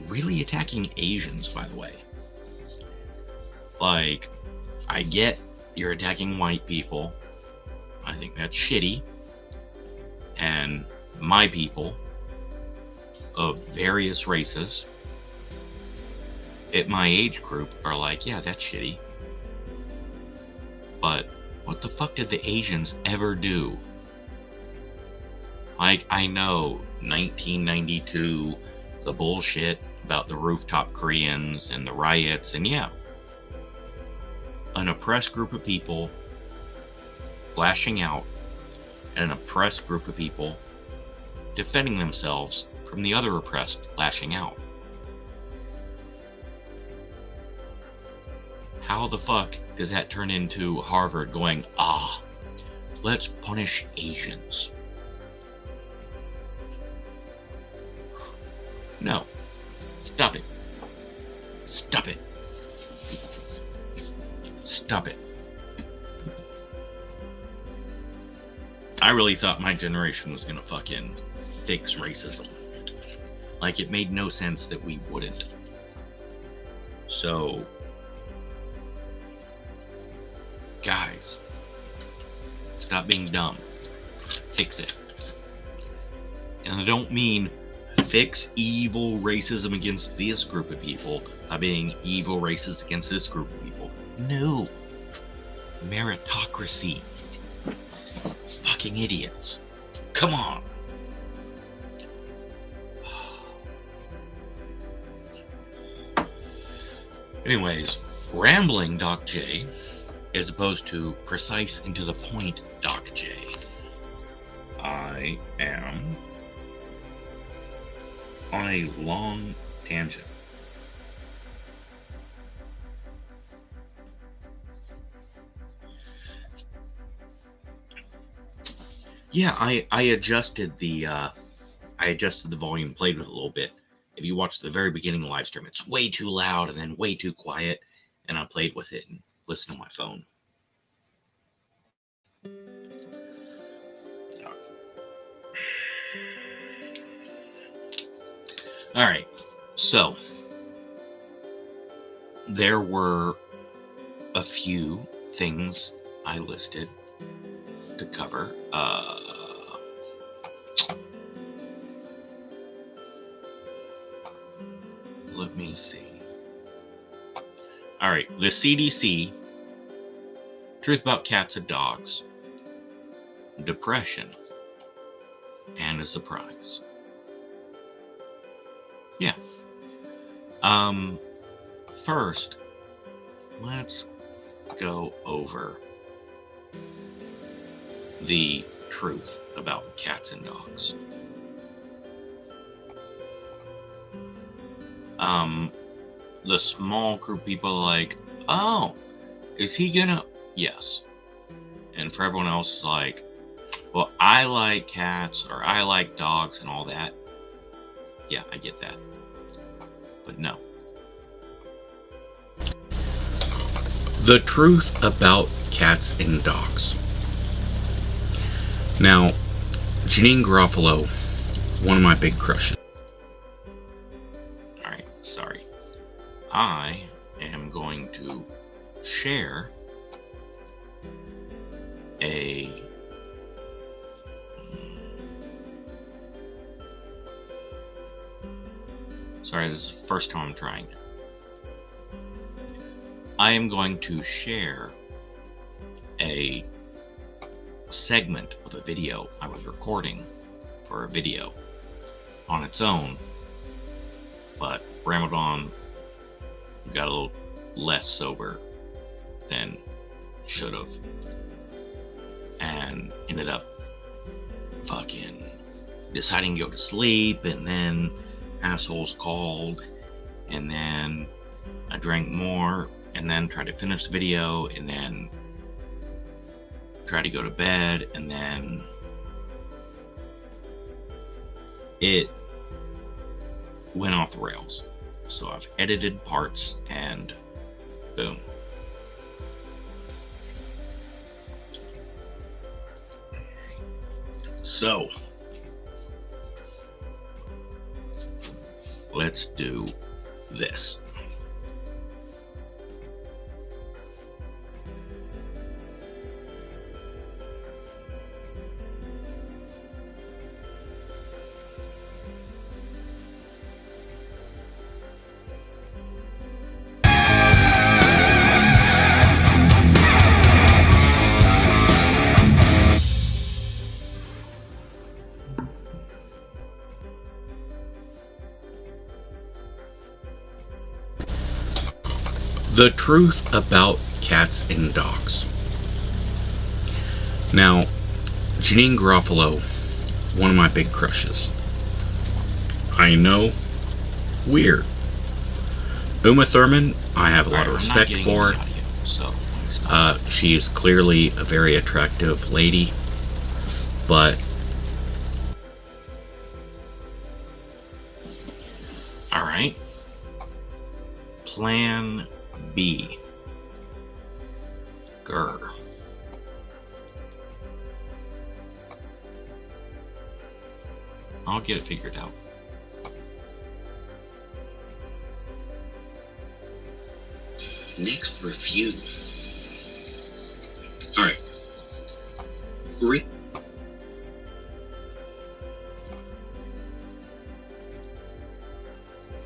really attacking Asians, by the way. Like, I get you're attacking white people. I think that's shitty. And my people of various races at my age group are like, yeah, that's shitty. But what the fuck did the Asians ever do? Like, I know 1992, the bullshit about the rooftop Koreans and the riots, and yeah, an oppressed group of people lashing out, and an oppressed group of people defending themselves from the other oppressed lashing out. How the fuck does that turn into Harvard going, let's punish Asians? No. Stop it. Stop it. Stop it. I really thought my generation was gonna fucking fix racism. Like, it made no sense that we wouldn't. So, guys, stop being dumb. Fix it. And I don't mean fix evil racism against this group of people by being evil racist against this group of people. No. Meritocracy. Fucking idiots. Come on. Anyways, rambling Doc J as opposed to precise and to the point Doc J. I am on a long tangent. Yeah, I adjusted the volume, played with it a little bit. If you watch the very beginning of the live stream, it's way too loud and then way too quiet, and I played with it and listened to my phone. All right, so there were a few things I listed to cover. Let me see. All right, the CDC, truth about cats and dogs, depression, and a surprise. Yeah. First, let's go over the truth about cats and dogs. The small group of people are like, oh, is he gonna? Yes. And for everyone else, like, well, I like cats or I like dogs and all that. Yeah, I get that. But no. The truth about cats and dogs. Now, Janeane Garofalo, one of my big crushes. Alright, sorry. I am going to share a sorry, this is the first time I'm trying. I am going to share a segment of a video I was recording for a video on its own, but Ramadan got a little less sober than should have, and ended up fucking deciding to go to sleep, and then assholes called, and then I drank more, and then tried to finish the video, and then tried to go to bed, and then it went off the rails. So I've edited parts, and boom. So let's do this. The truth about cats and dogs. Now, Janeane Garofalo, one of my big crushes. I know, weird. Uma Thurman, I have a lot of respect for. She's clearly a very attractive lady, but all right. Plan B. Grr. I'll get it figured out. Next review. Alright.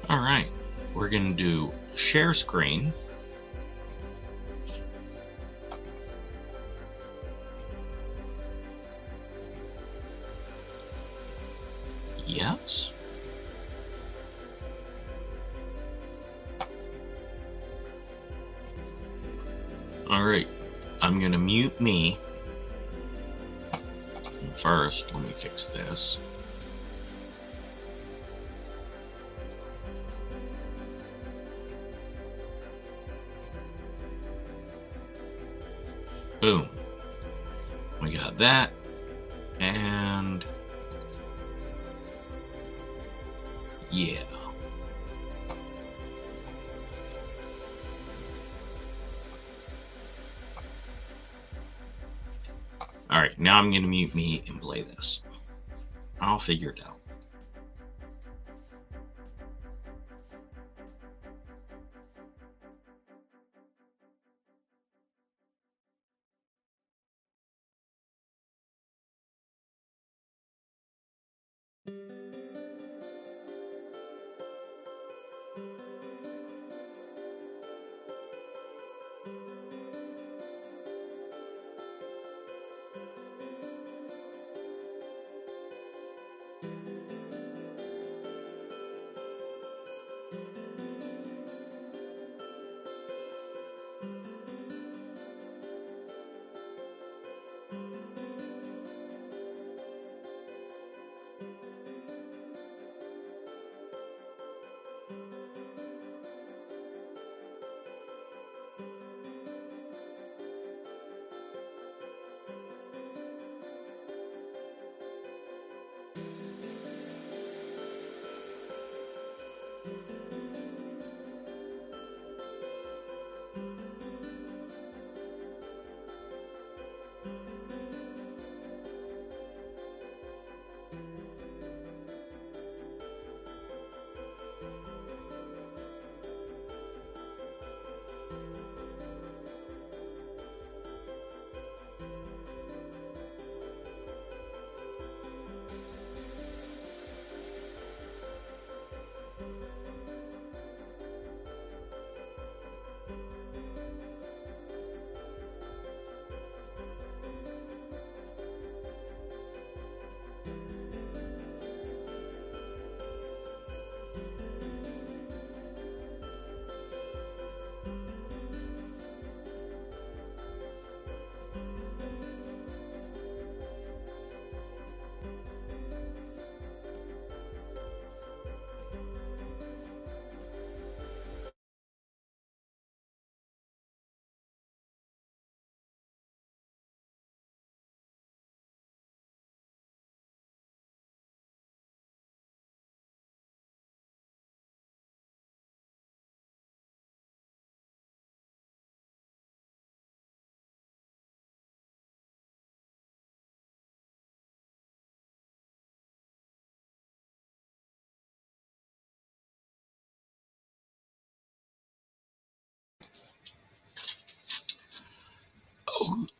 Alright. We're going to do share screen. Yes. Alright, I'm gonna mute me. First, let me fix this. Boom. We got that. And yeah. Alright, now I'm going to mute me and play this. I'll figure it out.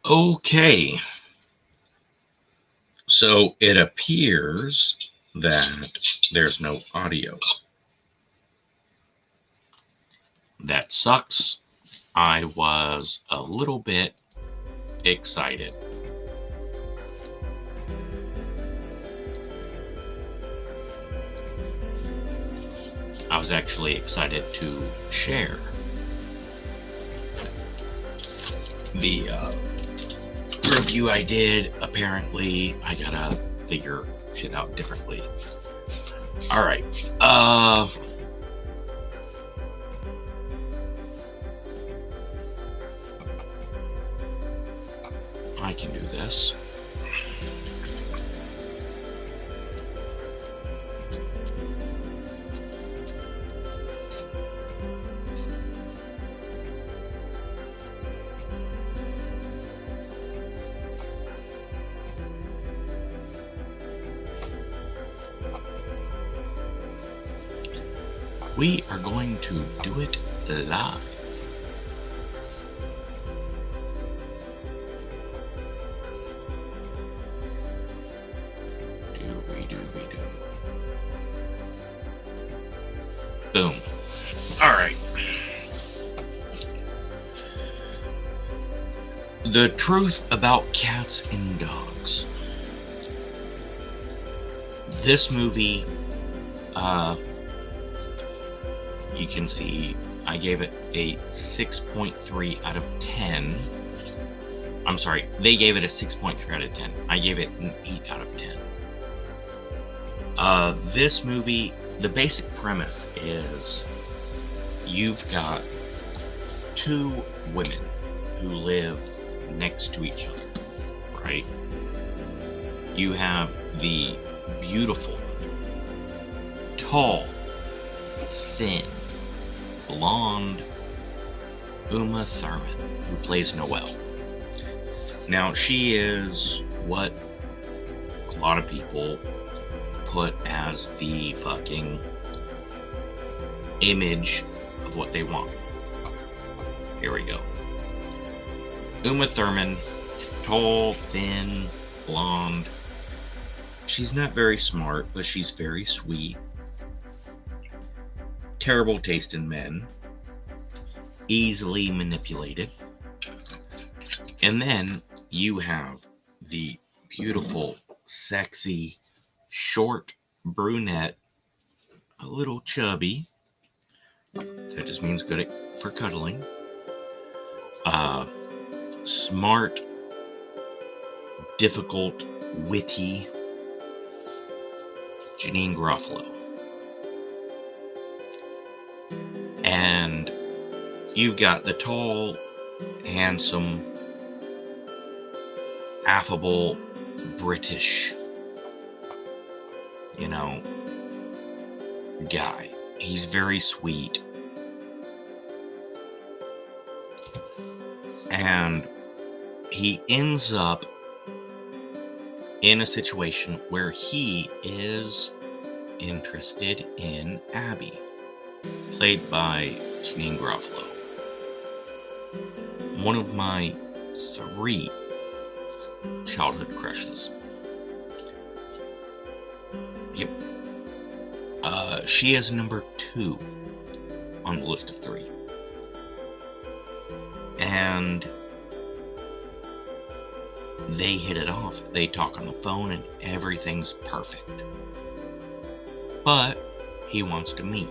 Okay. So it appears that there's no audio. That sucks. I was a little bit excited. I was actually excited to share the review I did. Apparently, I gotta figure shit out differently. All right. I can do this. We are going to do it live. Boom. All right. The truth about cats and dogs. This movie, you can see I gave it a 6.3 out of 10. I'm sorry, they gave it a 6.3 out of 10. I gave it an 8 out of 10. This movie, the basic premise is you've got two women who live next to each other, right? You have the beautiful, tall, thin, blonde Uma Thurman, who plays Noelle. Now, she is what a lot of people put as the fucking image of what they want. Here we go. Uma Thurman, tall, thin, blonde. She's not very smart, but she's very sweet. Terrible taste in men. Easily manipulated. And then you have the beautiful, sexy, short brunette, a little chubby. That just means good for cuddling. Smart, difficult, witty Janeane Garofalo. And you've got the tall, handsome, affable British, guy. He's very sweet. And he ends up in a situation where he is interested in Abby, played by Janeane Garofalo. One of my 3 childhood crushes. Yep. She is number 2 on the list of 3. And they hit it off. They talk on the phone and everything's perfect. But he wants to meet.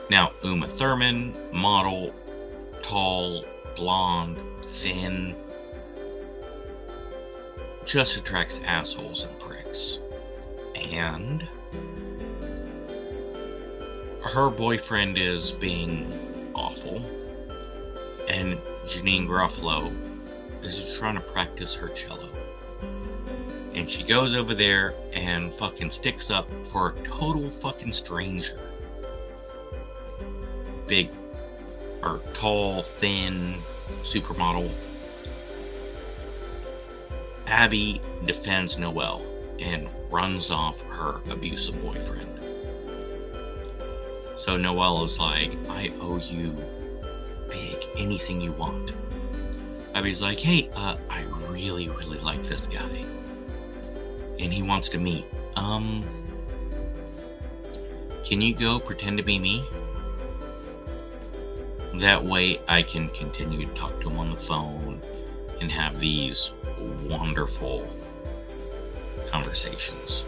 Now, Uma Thurman, model, tall, blonde, thin, just attracts assholes and pricks. And her boyfriend is being awful, and Janeane Garofalo is trying to practice her cello. And she goes over there and fucking sticks up for a total fucking stranger. Big, or tall, thin, supermodel. Abby defends Noelle and runs off her abusive boyfriend. So Noelle is like, I owe you big anything you want. I'd be like, hey, I really, really like this guy. And he wants to meet. Can you go pretend to be me? That way I can continue to talk to him on the phone and have these wonderful conversations.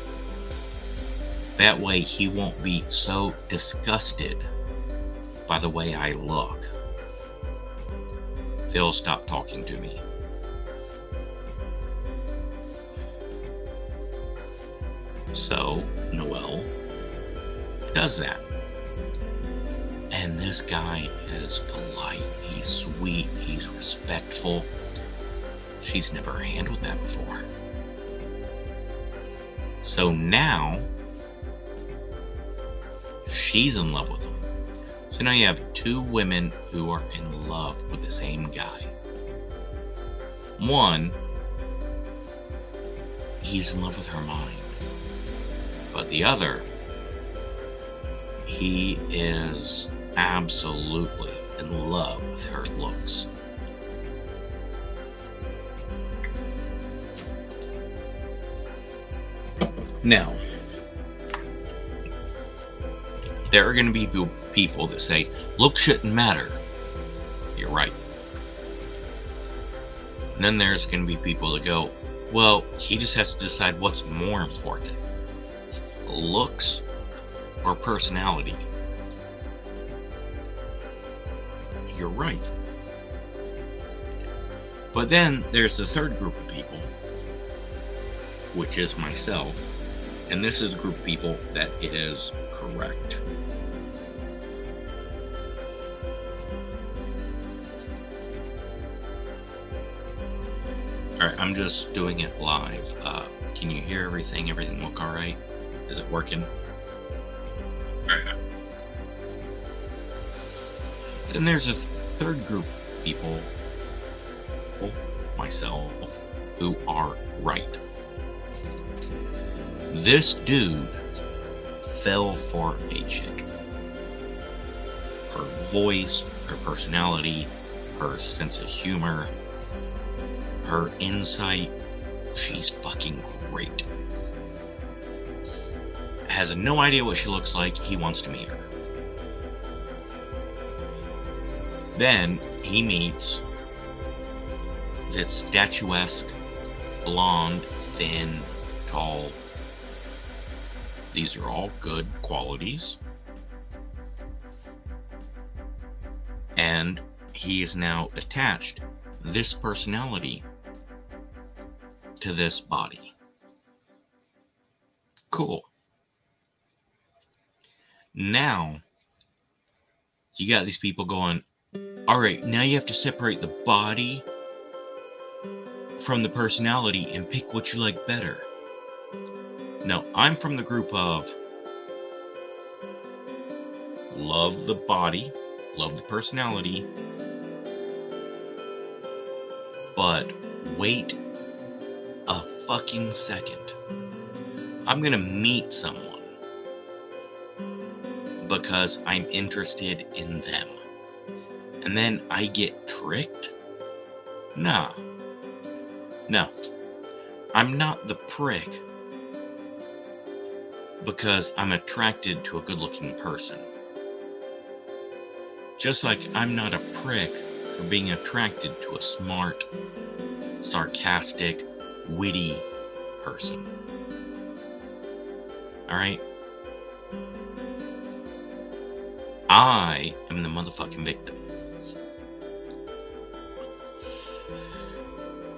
That way he won't be so disgusted by the way I look. They'll stop talking to me. So Noelle does that. And this guy is polite, he's sweet, he's respectful. She's never handled that before. So now, she's in love with him. So now you have two women who are in love with the same guy. One, he's in love with her mind. But the other, he is absolutely in love with her looks. Now, there are going to be people that say, looks shouldn't matter. You're right. And then there's going to be people that go, well, he just has to decide what's more important, looks or personality. You're right. But then there's the third group of people, which is myself, and this is a group of people that it is correct. Alright, I'm just doing it live. Can you hear everything? Everything look alright? Is it working? Then there's a third group of people, myself, who are right. This dude fell for a chick. Her voice, her personality, her sense of humor, her insight, she's fucking great. Has no idea what she looks like, he wants to meet her. Then he meets this statuesque, blonde, thin, tall. These are all good qualities. And he is now attached this personality to this body. Cool. Now, you got these people going, all right, now you have to separate the body from the personality and pick what you like better. No, I'm from the group of love the body, love the personality, but wait a fucking second. I'm gonna meet someone because I'm interested in them. And then I get tricked? Nah. No. I'm not the prick because I'm attracted to a good-looking person. Just like I'm not a prick for being attracted to a smart, sarcastic, witty person. Alright? I am the motherfucking victim.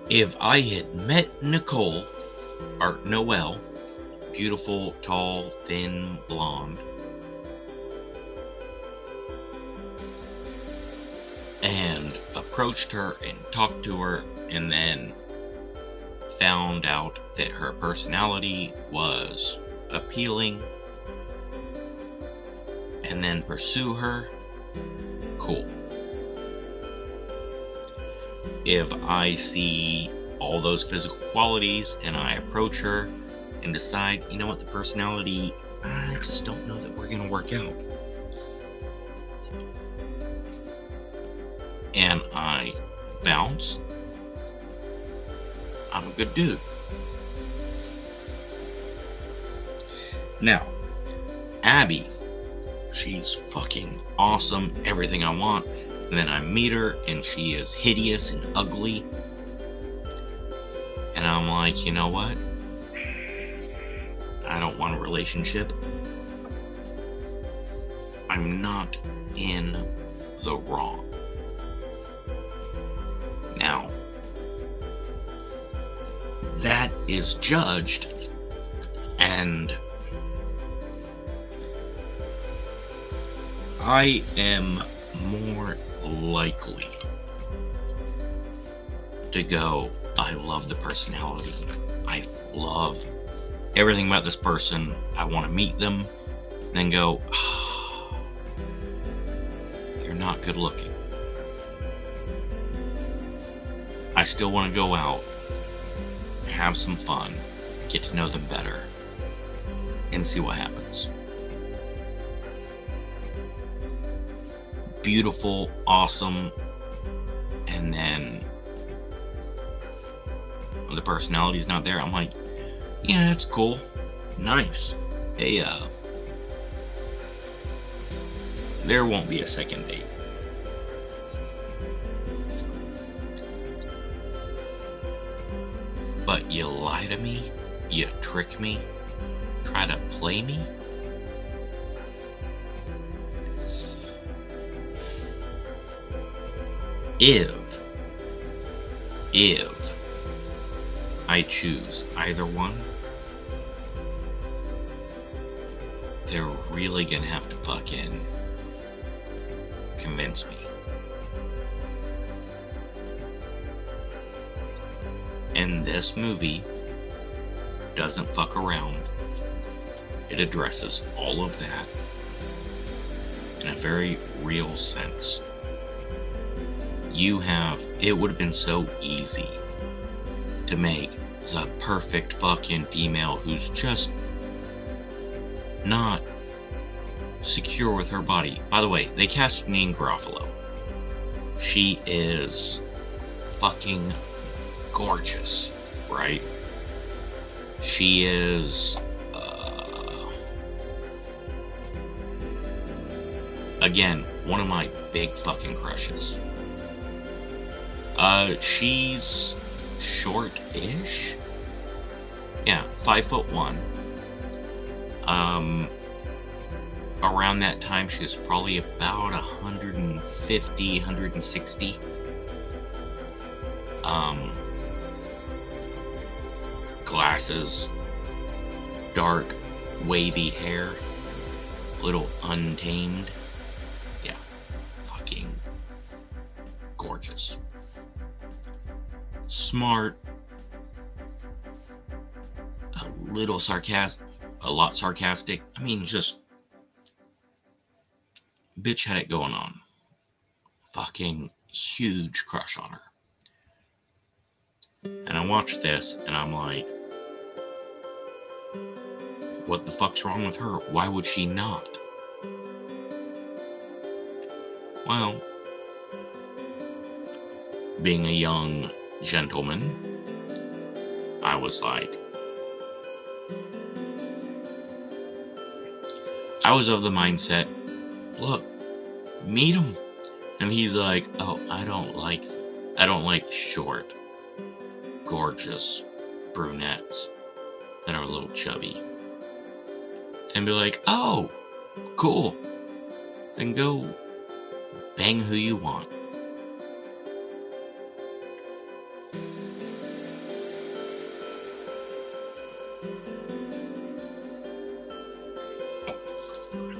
If I had met Nicole, or Noelle, beautiful, tall, thin, blonde, and approached her and talked to her, and then found out that her personality was appealing, and then pursue her, cool. If I see all those physical qualities and I approach her and decide, you know what, the personality, I just don't know that we're going to work out. and I bounce, I'm a good dude. Now, Abby, she's fucking awesome, everything I want, and then I meet her and she is hideous and ugly, and I'm like, you know what? I don't want a relationship. I'm not in the wrong. Now, that is judged, and I am more likely to go, I love the personality. I love everything about this person. I want to meet them. And then go, oh, you're not good looking. I still want to go out, have some fun, get to know them better, and see what happens. Beautiful, awesome, and then when the personality's not there, I'm like, yeah, that's cool, nice. Hey, there won't be a second date. But you lie to me, you trick me, try to play me. If I choose either one, they're really gonna have to fucking convince me. And this movie doesn't fuck around. It addresses all of that in a very real sense. It would have been so easy to make the perfect fucking female who's just not secure with her body. By the way, they cast Janeane Garofalo. She is fucking gorgeous, right? She is, again, one of my big fucking crushes. She's short-ish. Yeah, 5'1". Around that time, she was probably about 150, 160. Glasses, dark, wavy hair, little untamed. Yeah, fucking gorgeous. Smart, a little sarcastic, a lot sarcastic. I mean, just bitch had it going on. Fucking huge crush on her. And I watched this and I'm like, what the fuck's wrong with her? Why would she not? Well, being a young gentleman, I was like, I was of the mindset, look, meet him. And he's like, oh, I don't like short, gorgeous brunettes that are a little chubby. And be like, oh, cool. Then go bang who you want.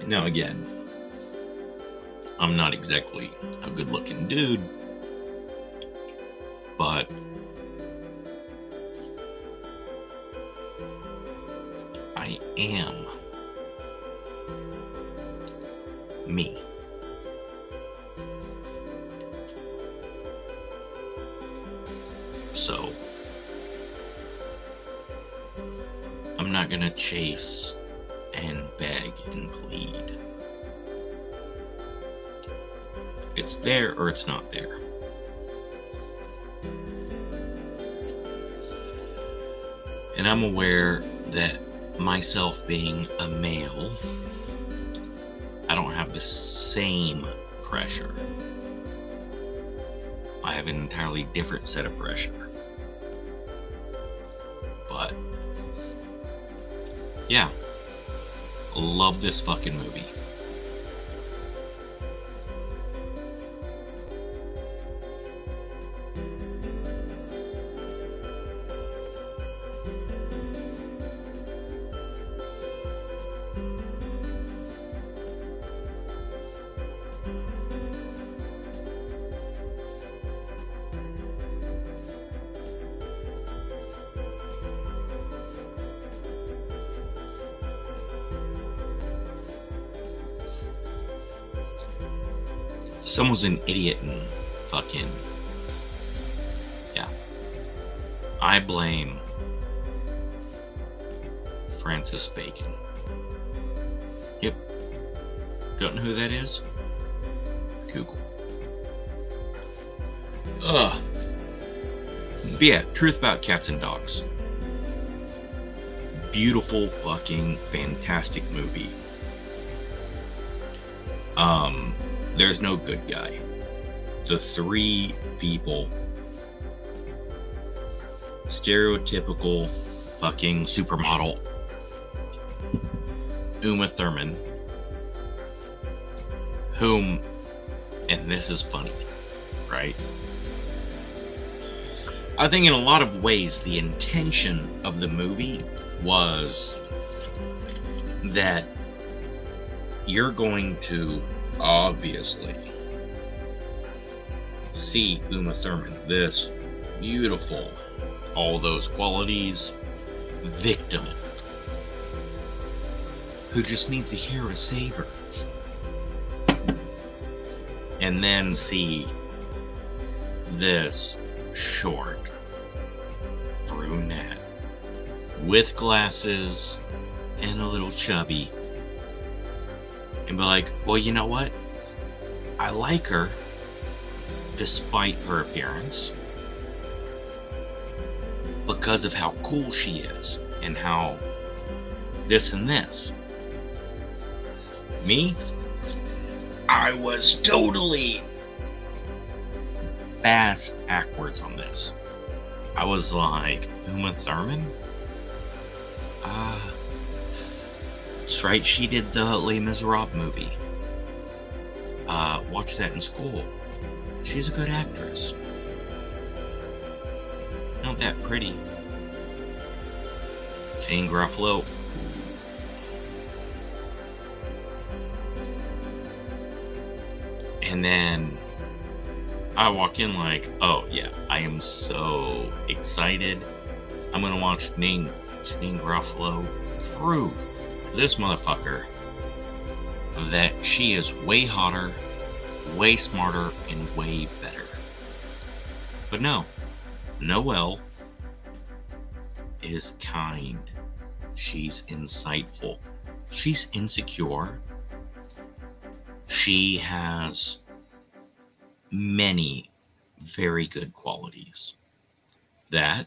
Now again, I'm not exactly a good-looking dude, but I am me. So, I'm not gonna chase and beg and plead. It's there or it's not there. And I'm aware that myself being a male, I don't have the same pressure. I have an entirely different set of pressure. But, yeah. Love this fucking movie. Someone's an idiot and fucking... Yeah. I blame Francis Bacon. Yep. Don't know who that is? Google. Ugh. But yeah, Truth About Cats and Dogs. Beautiful fucking fantastic movie. There's no good guy. The three people, stereotypical fucking supermodel Uma Thurman, whom, and this is funny, right? I think in a lot of ways the intention of the movie was that you're going to obviously see Uma Thurman, this beautiful, all those qualities, victim who just needs a hero to save her. And then see this short brunette with glasses and a little chubby, and be like, well, you know what? I like her despite her appearance because of how cool she is and how this and this. Me, I was totally bass backwards on this. I was like, Uma Thurman? That's right, she did the Les Miserables movie. Watched that in school. She's a good actress. Not that pretty. Janeane Garofalo. And then I walk in like, oh yeah, I am so excited. I'm gonna watch Janeane Garofalo prove this motherfucker that she is way hotter, way smarter, and way better. But no, Noelle is kind. She's insightful. She's insecure. She has many very good qualities that,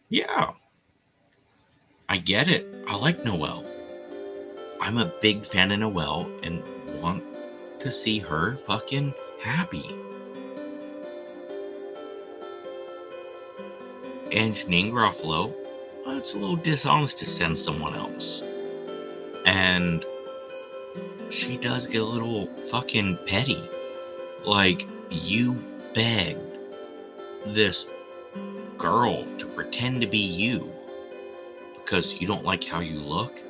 yeah, I get it. I like Noelle. I'm a big fan of Noelle and want to see her fucking happy. And Janeane Garofalo, well, it's a little dishonest to send someone else. And she does get a little fucking petty. Like, you begged this girl to pretend to be you because you don't like how you look.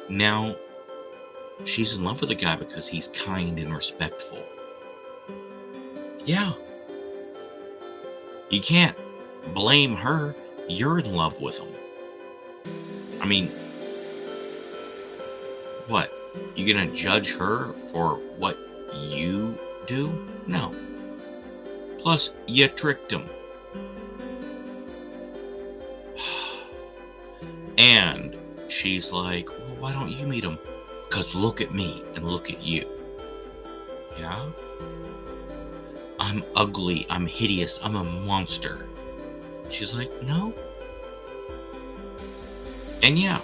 Now, she's in love with a guy because he's kind and respectful. Yeah. You can't blame her. You're in love with him. I mean, what? You gonna judge her for what you do? No. Plus, you tricked him. And she's like, well, why don't you meet him? Because look at me and look at you. Yeah? I'm ugly, I'm hideous, I'm a monster. She's like, no. And yeah,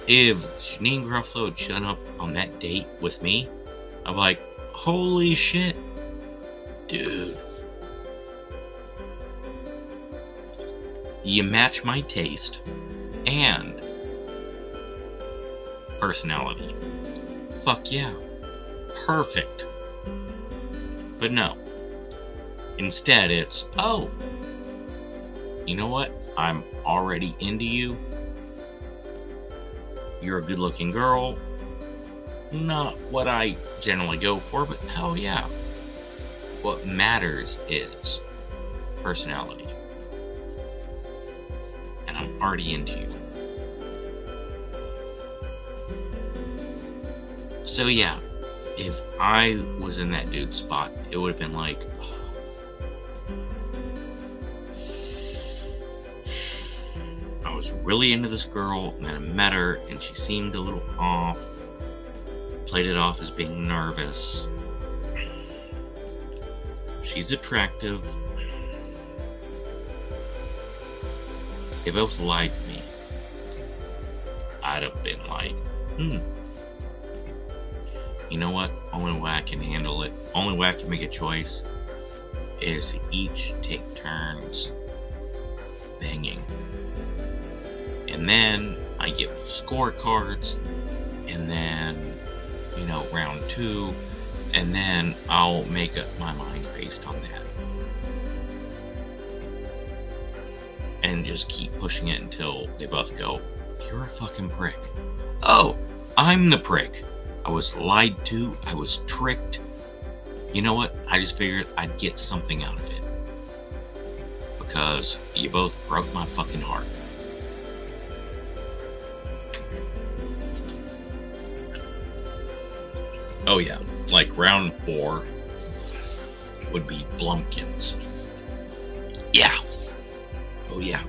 if Janine Garofalo had shown up on that date with me, I'm like, holy shit, dude. You match my taste and personality. Fuck yeah. Perfect. But no. Instead, it's, oh, you know what? I'm already into you. You're a good looking girl. Not what I generally go for, but hell yeah. What matters is personality. And I'm already into you. So yeah, if I was in that dude's spot, it would have been like, I was really into this girl, and then I met her, and she seemed a little off. Played it off as being nervous. She's attractive. They both lied to me. I'd have been like, you know what? Only way I can handle it, only way I can make a choice is to each take turns banging. And then I get scorecards, and then, round 2, and then I'll make up my mind based on that. And just keep pushing it until they both go, you're a fucking prick. Oh, I'm the prick. I was lied to. I was tricked. You know what? I just figured I'd get something out of it. Because you both broke my fucking heart. Oh yeah, like round 4 would be Blumpkins. Yeah. Oh yeah.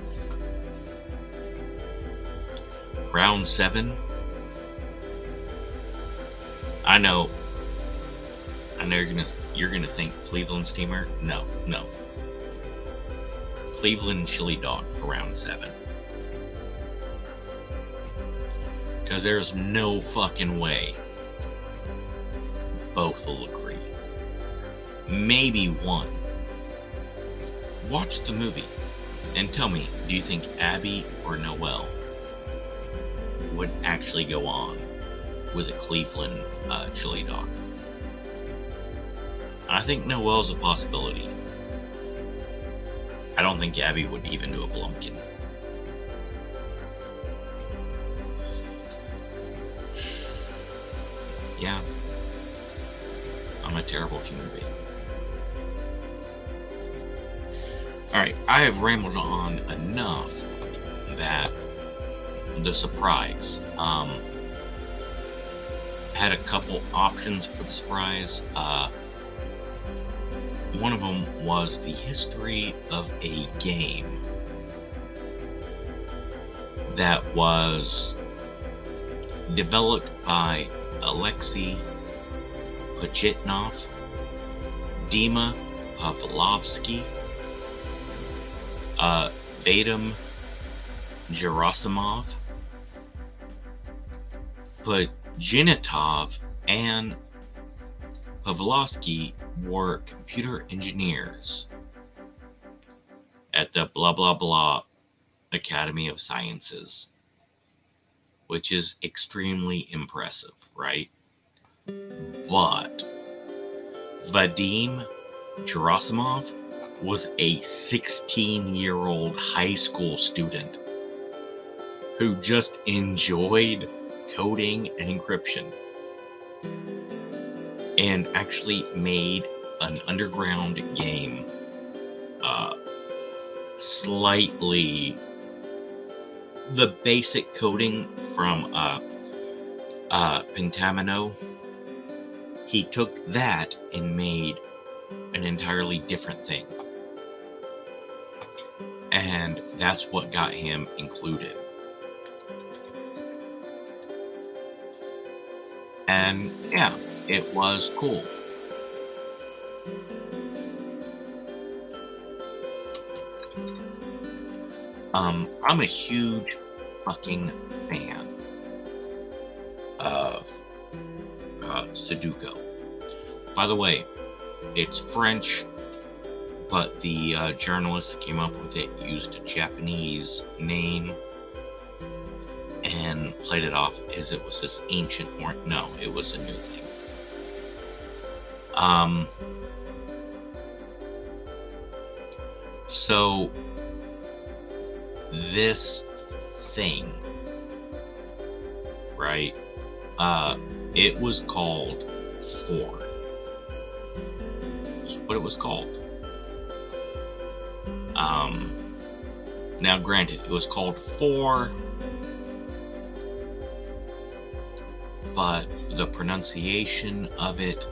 Round 7. I know you're gonna think Cleveland Steamer. No. Cleveland Chili Dog for round 7. Because there's no fucking way both will agree. Maybe one. Watch the movie and tell me, do you think Abby or Noelle would actually go on with a Cleveland chili dog? I think Noelle's a possibility. I don't think Abby would even do a Blumpkin. Yeah. I'm a terrible human being. Alright, I have rambled on enough that the surprise. Had a couple options for the surprise. One of them was the history of a game that was developed by Alexei Pajitnov, Dima Pavlovsky, Vadim Gerasimov, Pajitnov and Pavlovsky were computer engineers at the blah blah blah Academy of Sciences, which is extremely impressive, right? But Vadim Gerasimov was a 16-year-old high school student who just enjoyed coding and encryption and actually made an underground game slightly the basic coding from Pentamino. He took that and made an entirely different thing. And that's what got him included. And yeah, it was cool. I'm a huge fucking fan of Sudoku. By the way, it's French, but the journalist that came up with it used a Japanese name and played it off as it was this ancient, or no, it was a new thing. So this thing, right? It was called 4. That's what it was called. Now granted, it was called 4, but the pronunciation of it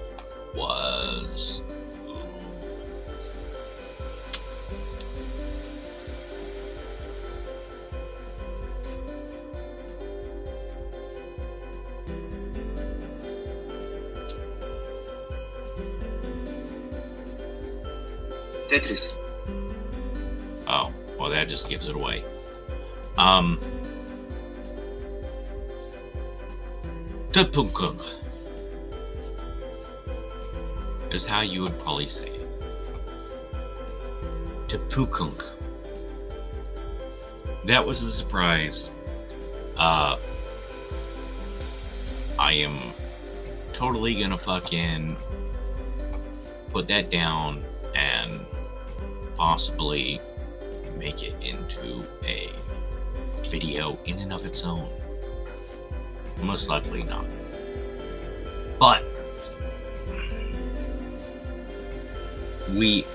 was Tetris. oh, well, that just gives it away. Tupukuk is how you would probably say it. Tupukuk. That was a surprise. I am totally gonna fucking put that down and possibly make it into a video in and of its own. Most likely not. But we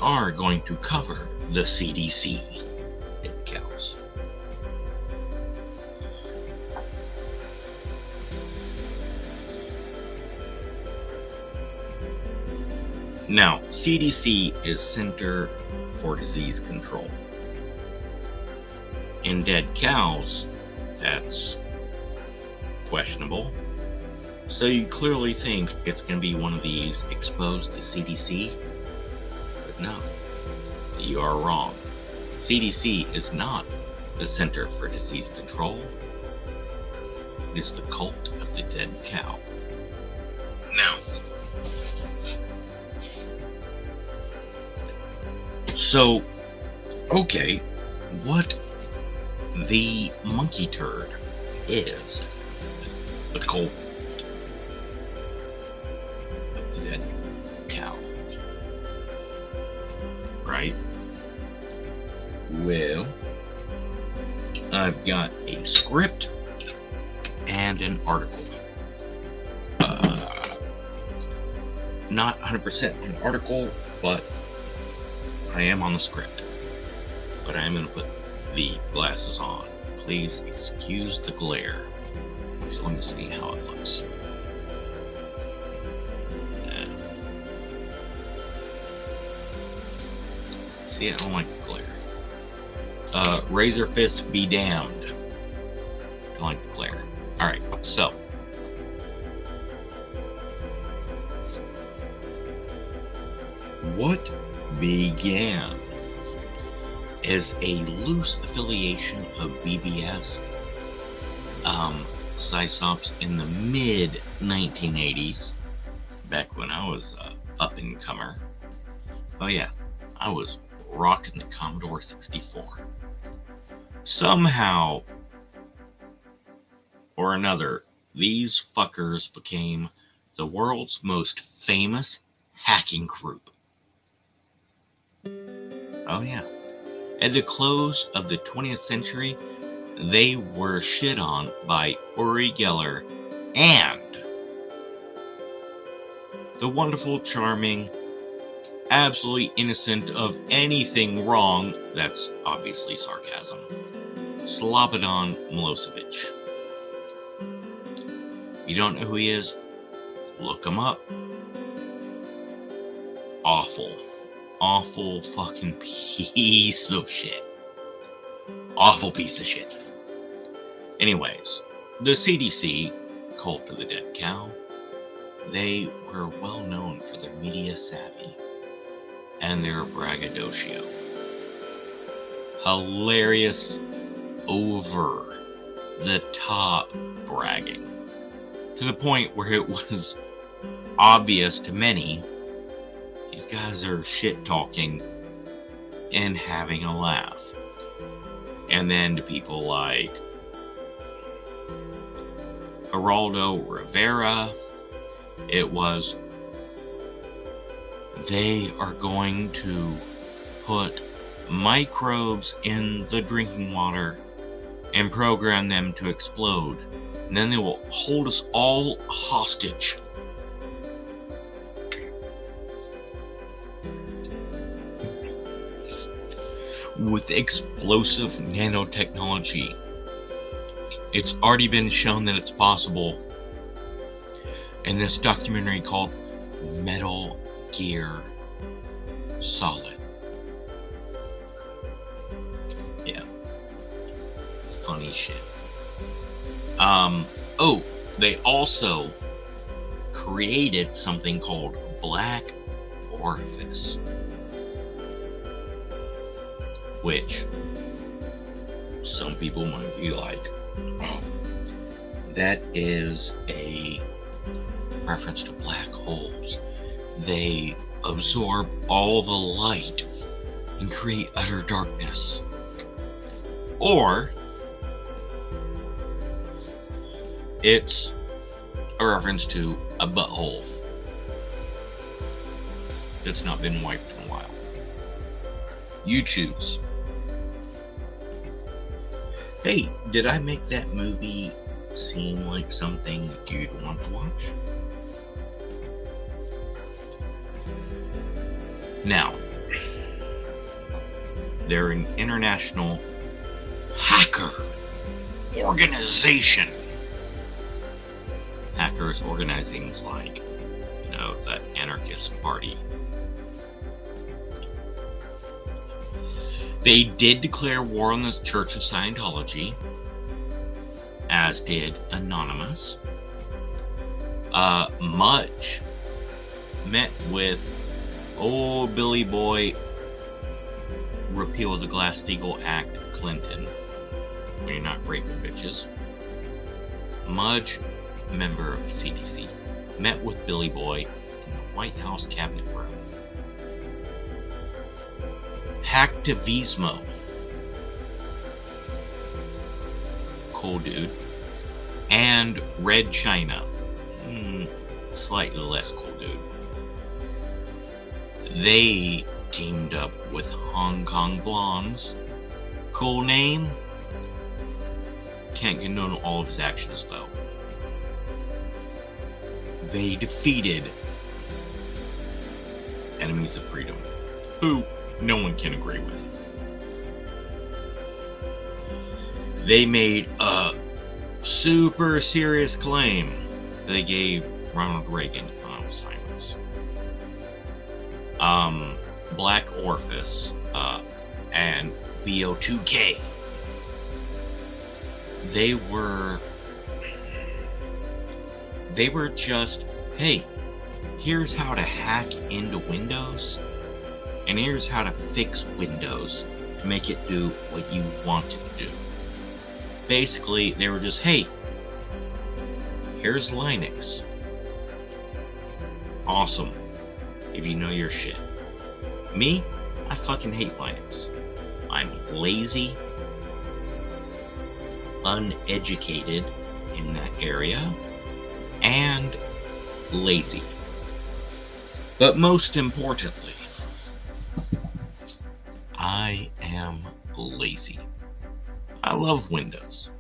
are going to cover the CDC dead cows. Now, CDC is Center for Disease Control. In dead cows, that's questionable. So you clearly think it's going to be one of these exposed to CDC? But no, you are wrong. CDC is not the Center for Disease Control. It is the cult of the dead cow. Now, so, okay, what the monkey turd is the cult of the dead cow, right? Well, I've got a script and an article. Not 100% an article, but I am on the script. But I am going to put the glasses on. Please excuse the glare. Just let me see how it looks. See, I don't like the glare. Razor fist be damned. I don't like the glare. Alright, so. What began as a loose affiliation of BBS, CySops in the mid 1980s, back when I was up and comer. Oh yeah, I was rocking the Commodore 64. Somehow or another, these fuckers became the world's most famous hacking group. Oh yeah. At the close of the 20th century, they were shit on by Uri Geller and the wonderful, charming, absolutely innocent of anything wrong, that's obviously sarcasm, Slobodan Milosevic. If you don't know who he is, look him up. Awful fucking piece of shit. Awful piece of shit. Anyways, the CDC, Cult of the Dead Cow, they were well known for their media savvy and their braggadocio. Hilarious, over the top bragging, to the point where it was obvious to many these guys are shit talking and having a laugh. And then to people like Geraldo Rivera, it was, they are going to put microbes in the drinking water and program them to explode. And then they will hold us all hostage. With explosive nanotechnology, it's already been shown that it's possible in this documentary called Metal Gear Solid. Yeah. Funny shit. They also created something called Black Orifice, which some people might be like, oh, that is a reference to black holes. They absorb all the light and create utter darkness. Or it's a reference to a butthole that's not been wiped in a while. You choose. Hey, did I make that movie seem like something you'd want to watch? Now, they're an international hacker organization. Hackers organizing is like, the anarchist party. They did declare war on the Church of Scientology, as did Anonymous. Mudge met with old Billy Boy, repeal of the Glass-Steagall Act, Clinton, when you're not raping bitches. Mudge, member of CDC, met with Billy Boy in the White House cabinet room. Hacktivismo, cool dude, and Red China, slightly less cool dude. They teamed up with Hong Kong Blondes. Cool name. Can't condone all of his actions though. They defeated enemies of freedom, who no one can agree with. They made a super serious claim they gave Ronald Reagan Alzheimer's. Black Orifice, and BO2K. They were just, hey, here's how to hack into Windows, and here's how to fix Windows to make it do what you want it to do. Basically, they were just, hey, here's Linux. Awesome, if you know your shit. Me, I fucking hate Linux. I'm lazy, uneducated in that area, and lazy. But most importantly, I am lazy. I love Windows.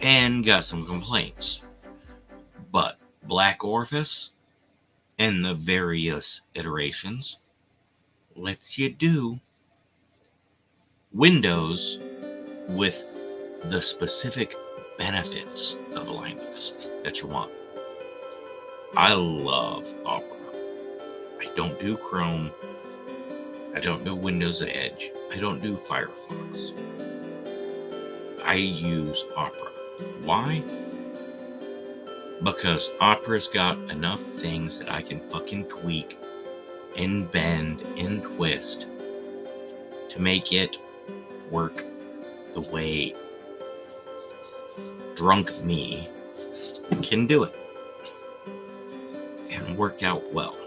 And got some complaints. But Black Orifice and the various iterations lets you do Windows with the specific benefits of Linux that you want. I love Opera. I don't do Chrome. I don't do Windows Edge. I don't do Firefox. I use Opera. Why? Because Opera's got enough things that I can fucking tweak and bend and twist to make it work the way drunk me can do it and work out well.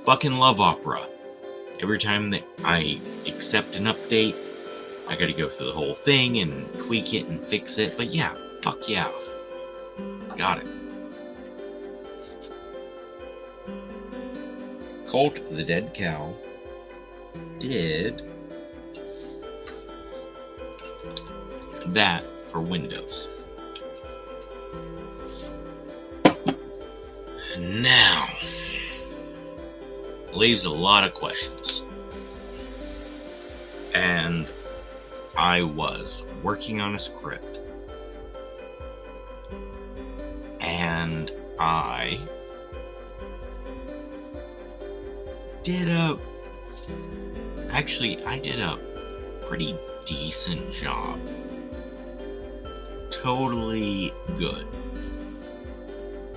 Fucking love Opera. Every time that I accept an update, I gotta go through the whole thing and tweak it and fix it. But yeah, fuck yeah. Got it. Cult the Dead Cow did that for Windows. Now, leaves a lot of questions. And I was working on a script. And I did a pretty decent job. Totally good.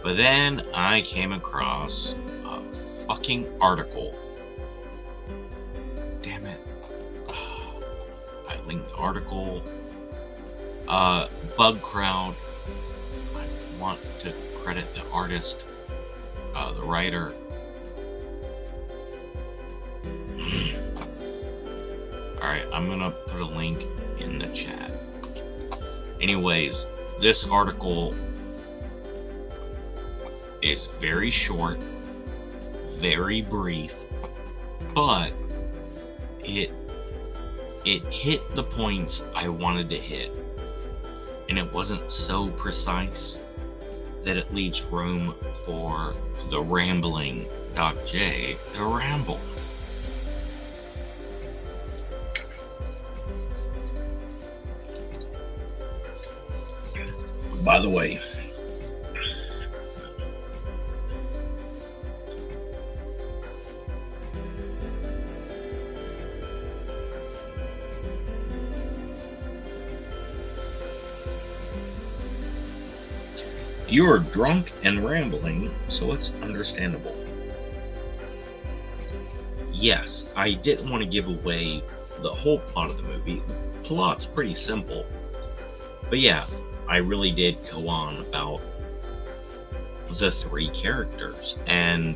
But then I came across a fucking article. Damn it. I linked the article. Bug Crowd. I want to credit the artist, the writer. Alright, I'm gonna put a link in the chat. Anyways, this article is very short, very brief, but it hit the points I wanted to hit, and it wasn't so precise that it leaves room for the rambling Doc J to ramble. By the way, you are drunk and rambling, so it's understandable. Yes, I didn't want to give away the whole plot of the movie. The plot's pretty simple. But yeah, I really did go on about the three characters. And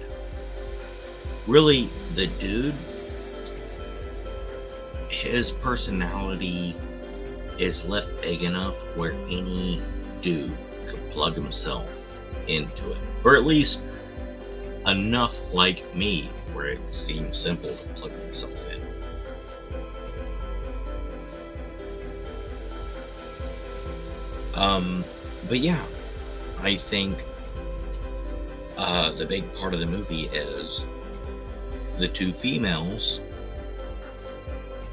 really, the dude, his personality is left big enough where any dude could plug himself into it. Or at least enough like me where it seems simple to plug himself in. But yeah, I think the big part of the movie is the two females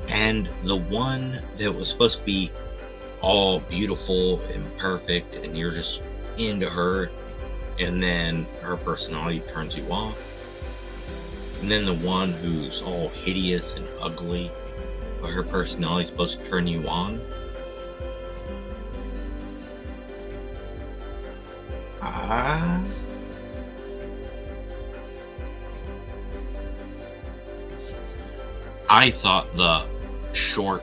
and the one that was supposed to be all beautiful and perfect and you're just into her, and then her personality turns you off, and then the one who's all hideous and ugly but her personality is supposed to turn you on. I thought the short,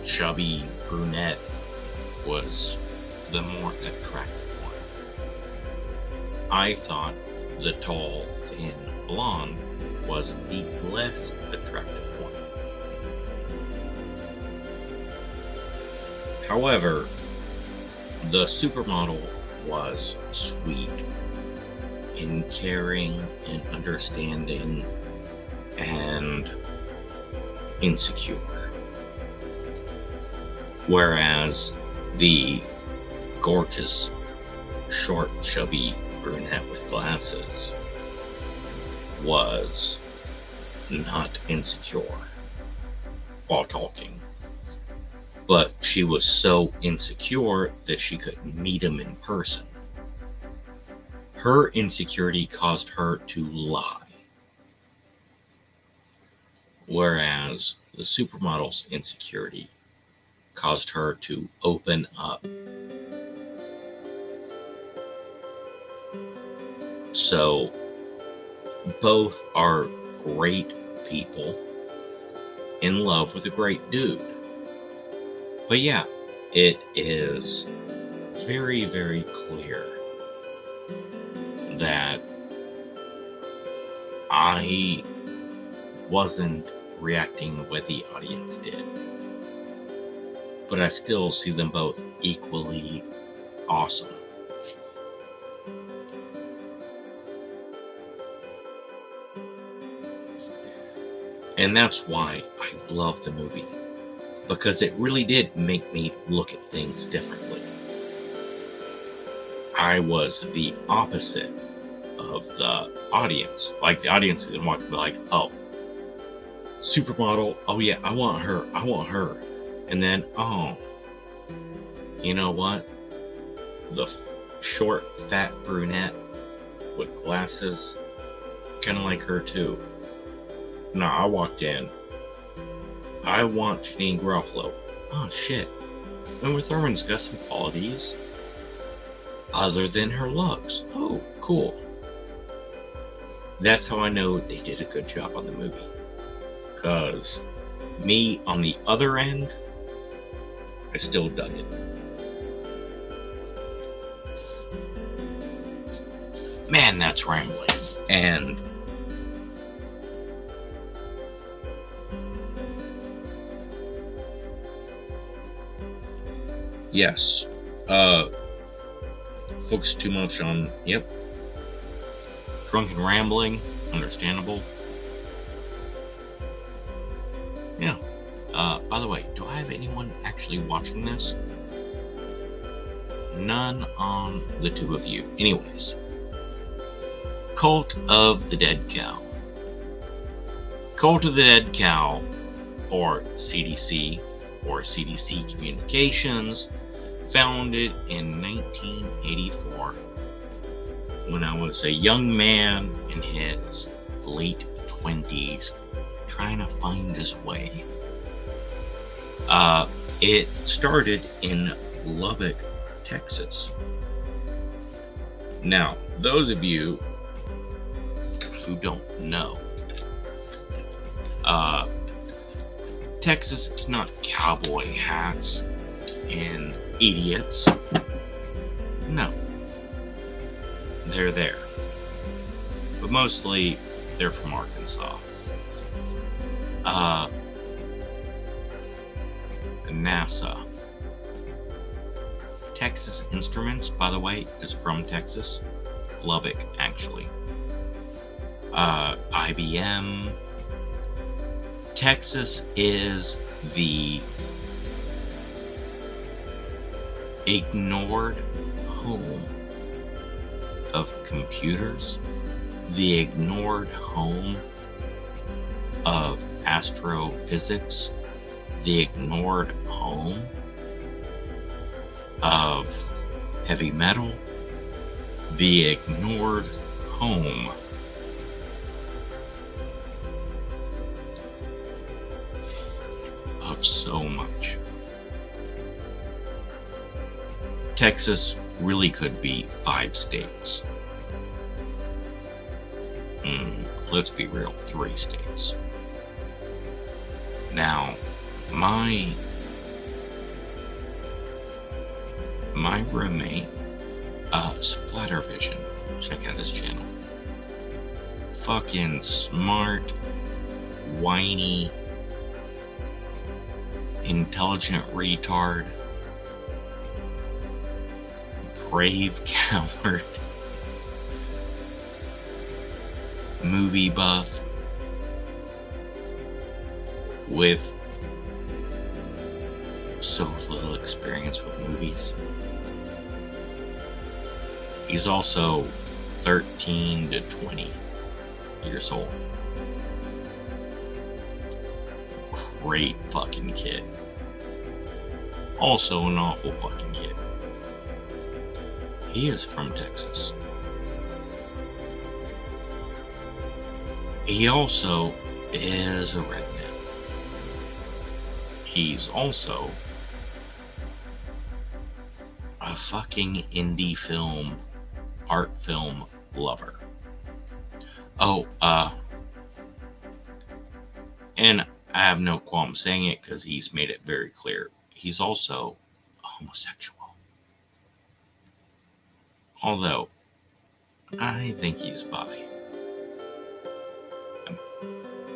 chubby brunette was the more attractive one. I thought the tall, thin blonde was the less attractive one. However, the supermodel was sweet and caring and understanding and insecure. Whereas the gorgeous, short, chubby brunette with glasses was not insecure while talking. But she was so insecure that she couldn't meet him in person. Her insecurity caused her to lie. whereas the supermodel's insecurity caused her to open up. So both are great people in love with a great dude. But yeah, it is very, very clear that I wasn't reacting the way the audience did. But I still see them both equally awesome. And that's why I love the movie. Because it really did make me look at things differently. I was the opposite of the audience. Like, the audience would walk and be like, oh, supermodel, oh yeah, I want her. And then, oh, you know what? The short, fat brunette with glasses, kind of like her too. No, I walked in. I want Janine Garofalo. Oh shit. Uma Thurman's got some qualities other than her looks. Oh, cool. That's how I know they did a good job on the movie. Because me on the other end, I still dug it. Man, that's rambling. And yes, focus too much on, drunken rambling, understandable. Yeah. By the way, do I have anyone actually watching this? None on the two of you. Anyways. Cult of the Dead Cow. Cult of the Dead Cow, or CDC, or CDC Communications, founded in 1984 when I was a young man in his late 20s trying to find his way. It started in Lubbock, Texas. Now, those of you who don't know, Texas is not cowboy hats and idiots. No. They're there. But mostly, they're from Arkansas. NASA. Texas Instruments, by the way, is from Texas. Lubbock, actually. IBM. Texas is the ignored home of computers, the ignored home of astrophysics, the ignored home of heavy metal, the ignored home of so much. Texas really could be 5 states. Let's be real, 3 states. Now, my roommate, Splattervision, check out his channel. Fucking smart, whiny, intelligent retard, brave coward, movie buff with so little experience with movies. He's also 13 to 20 years old. Great fucking kid. Also an awful fucking kid. He is from Texas. He also is a redneck. he's also a fucking indie film, art film lover. Oh, and I have no qualm saying it because he's made it very clear. He's also a homosexual. Although, I think he's bi.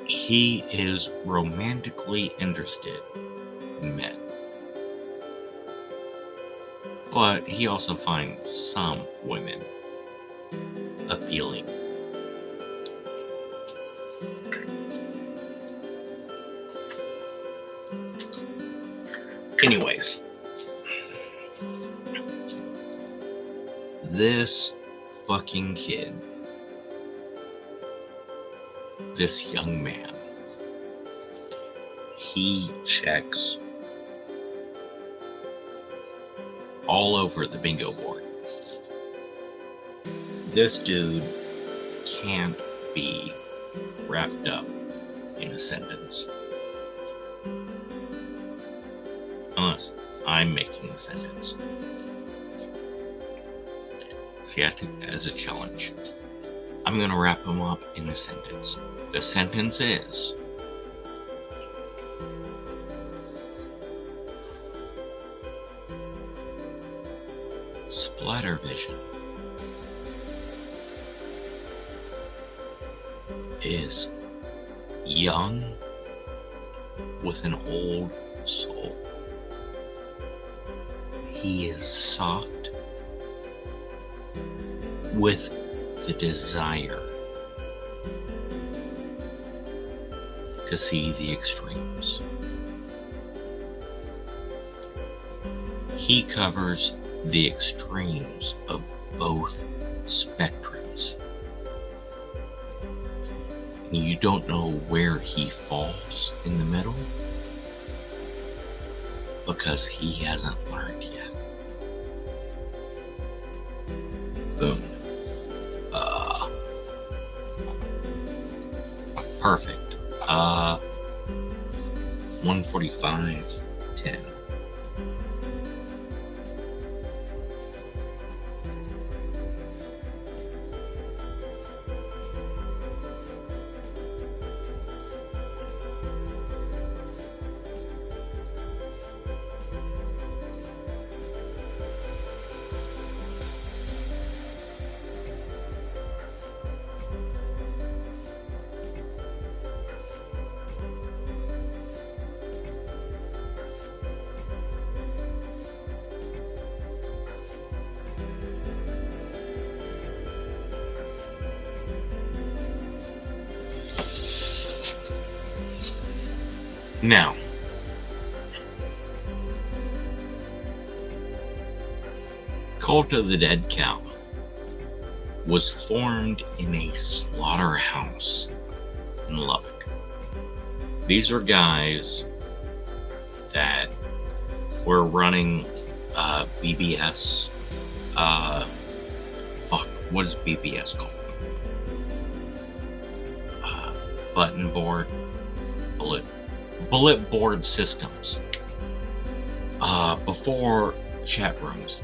He is romantically interested in men. But he also finds some women appealing. Anyways, this fucking kid, this young man, he checks all over the bingo board. This dude can't be wrapped up in a sentence. Unless I'm making a sentence. See, I took it as a challenge. I'm gonna wrap him up in a sentence. The sentence is: Splattervision is young with an old soul. He is soft with the desire to see the extremes. He covers the extremes of both spectrums. You don't know where he falls in the middle because he hasn't learned yet. Boom. Perfect. 145.10. Now, Cult of the Dead Cow was formed in a slaughterhouse in Lubbock. These are guys that were running BBS. What is BBS called? Button board, bullet board systems. Before chat rooms.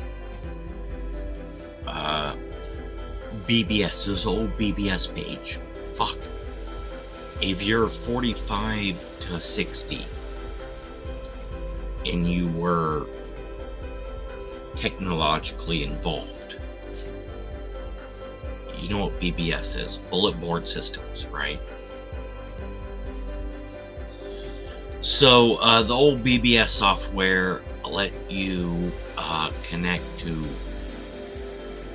BBS, this old BBS page. Fuck. If you're 45 to 60 and you were technologically involved, you know what BBS is? Bullet board systems, right? So the old BBS software let you connect to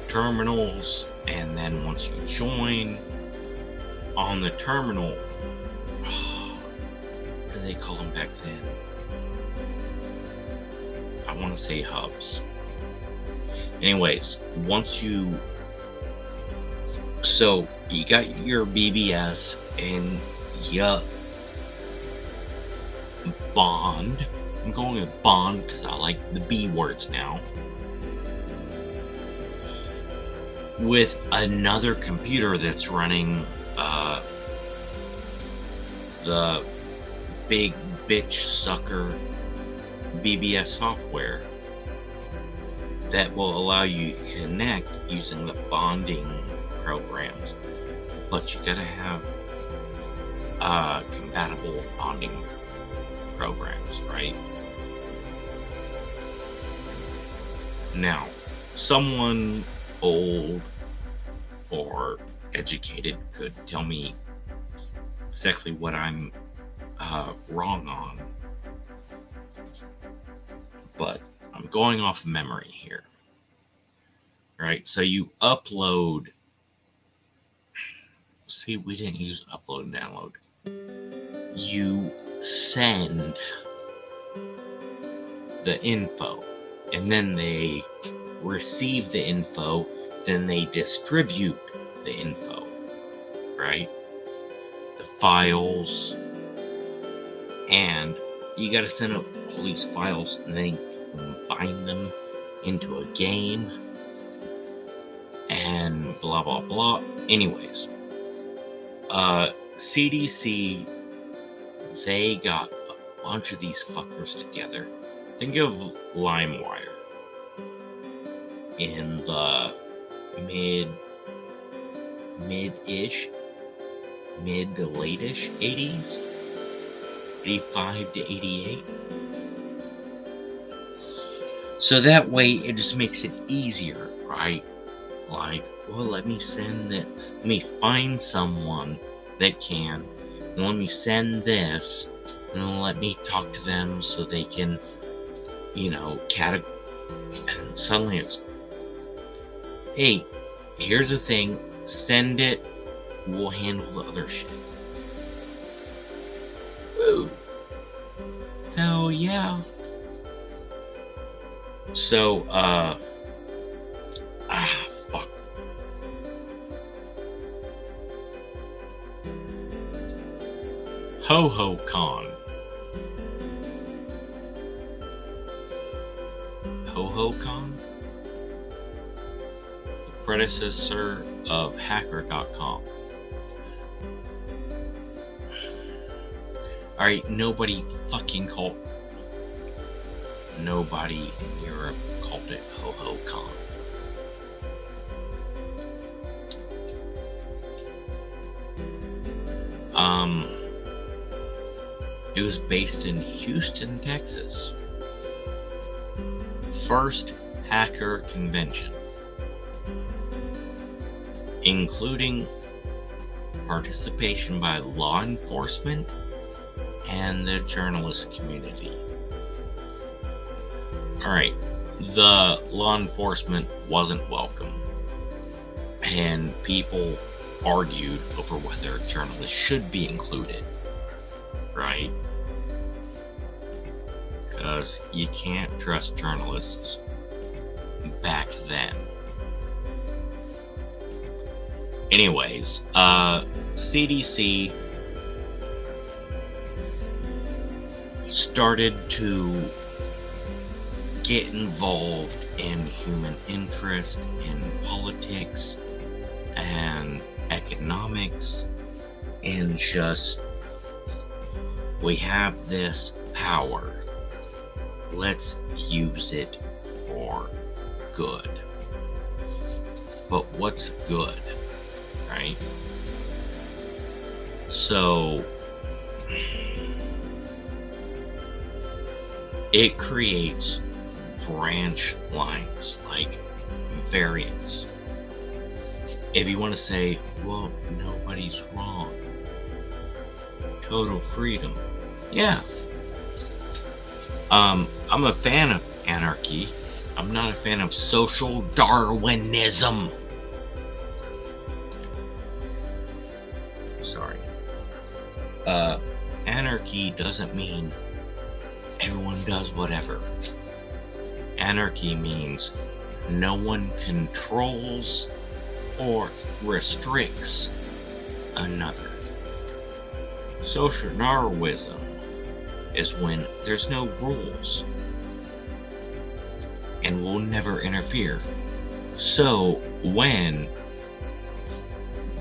terminals, and then once you join on the terminal, what do they call them back then? I want to say hubs. Anyways, so you got your BBS and you bond. I'm going with bond because I like the B words now. With another computer that's running the big bitch sucker BBS software that will allow you to connect using the bonding programs, but you gotta have compatible bonding programs, right? Now, someone old or educated could tell me exactly what I'm wrong on, but I'm going off memory here, right? So you upload. See, we didn't use upload and download. You send the info, and then they receive the info, then they distribute the info, right? The files, and you got to send out all these files and then combine them into a game and blah blah blah. Anyways, CDC, they got a bunch of these fuckers together. Think of LimeWire in the mid to late-ish 80s, 85 to 88. So that way it just makes it easier, right? Like, well, let me find someone that can, and let me send this, and then let me talk to them so they can, and suddenly it's, hey, here's the thing, send it, we'll handle the other shit. Woo! Hell yeah. So, fuck. HoHoCon. HoHoCon? The predecessor of Hacker.com. Alright, nobody in Europe called it HoHoCon. It was based in Houston, Texas. First hacker convention, including participation by law enforcement and the journalist community. Alright, the law enforcement wasn't welcome, and people argued over whether journalists should be included, right? Because you can't trust journalists back then. Anyways, CDC started to get involved in human interest, in politics and economics, and just, we have this power, let's use it for good. But what's good, right? So it creates branch lines, like variants. If you want to say, well, nobody's wrong, total freedom, yeah. I'm a fan of anarchy. I'm not a fan of social Darwinism. Sorry. Anarchy doesn't mean everyone does whatever. Anarchy means no one controls or restricts another. Social Darwinism is when there's no rules and will never interfere. So when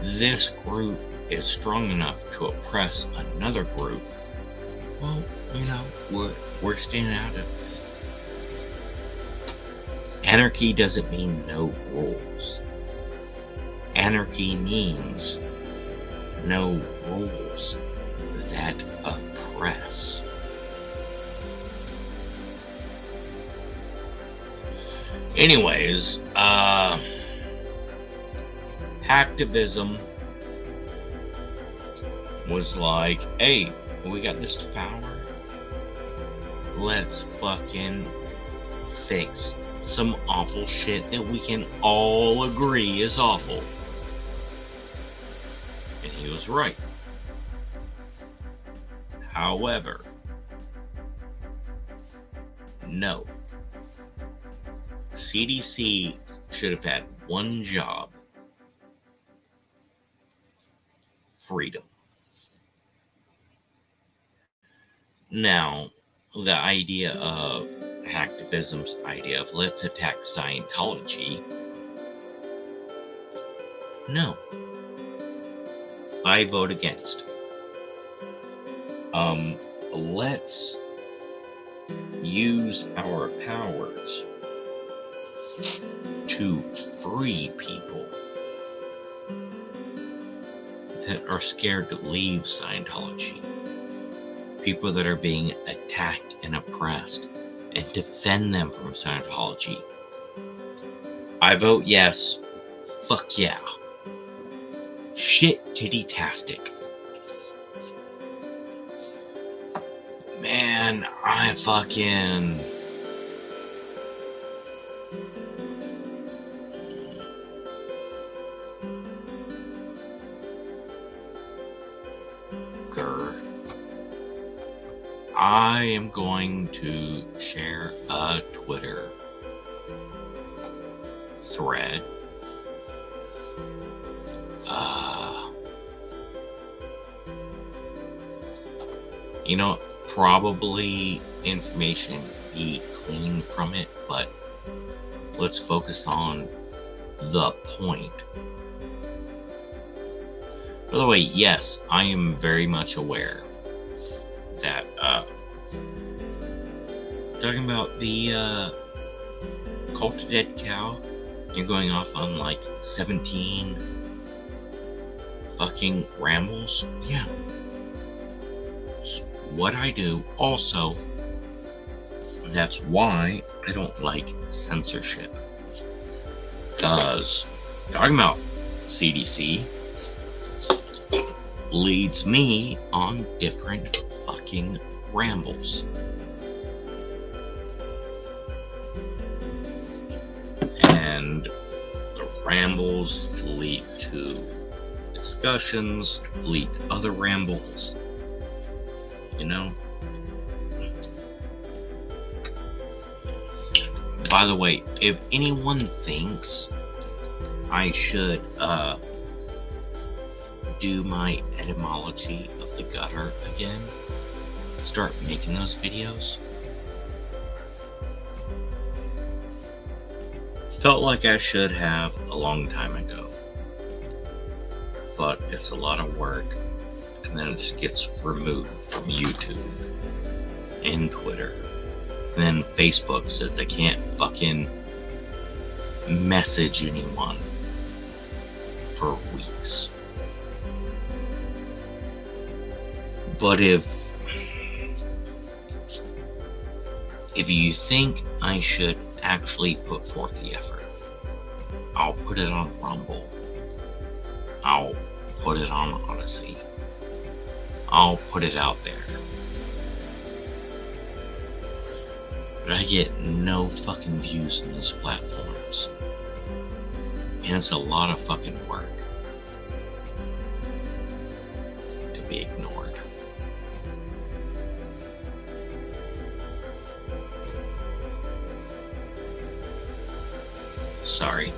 this group is strong enough to oppress another group, well, we're staying out of. Anarchy doesn't mean no rules. Anarchy means no rules that oppress. Anyways, hacktivism was like, hey, we got this power. Let's fucking fix some awful shit that we can all agree is awful. And he was right. However, no. CDC should have had one job. Freedom. Now, the idea of hacktivism's idea of let's attack Scientology. No. I vote against. Let's use our powers to free people that are scared to leave Scientology. People that are being attacked and oppressed, and defend them from Scientology. I vote yes. Fuck yeah. Shit titty-tastic. Man, I fucking... I am going to share a Twitter thread. Probably information be clean from it, but let's focus on the point. By the way, yes, I am very much aware that talking about the Cult of Dead Cow, you're going off on like 17 fucking rambles. Yeah, it's what I do. Also, that's why I don't like censorship, because talking about CDC leads me on different fucking rambles. And the rambles lead to discussions, lead to other rambles. By the way, if anyone thinks I should do my etymology of the gutter again, start making those videos, felt like I should have a long time ago, but it's a lot of work, and then it just gets removed from YouTube and Twitter, and then Facebook says they can't fucking message anyone for weeks. But if you think I should actually put forth the effort, I'll put it on Rumble. I'll put it on Odyssey. I'll put it out there. But I get no fucking views on those platforms. And it's a lot of fucking work to be ignored. Sorry.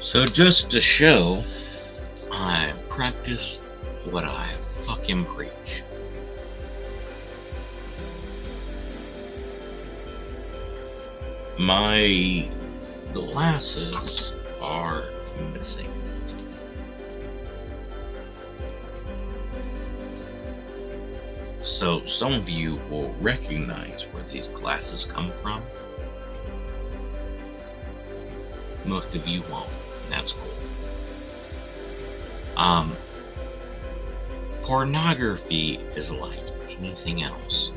So just to show, I practice what I fucking preach. My glasses are missing. So some of you will recognize where these glasses come from. Most of you won't. That's cool. Pornography is like anything else.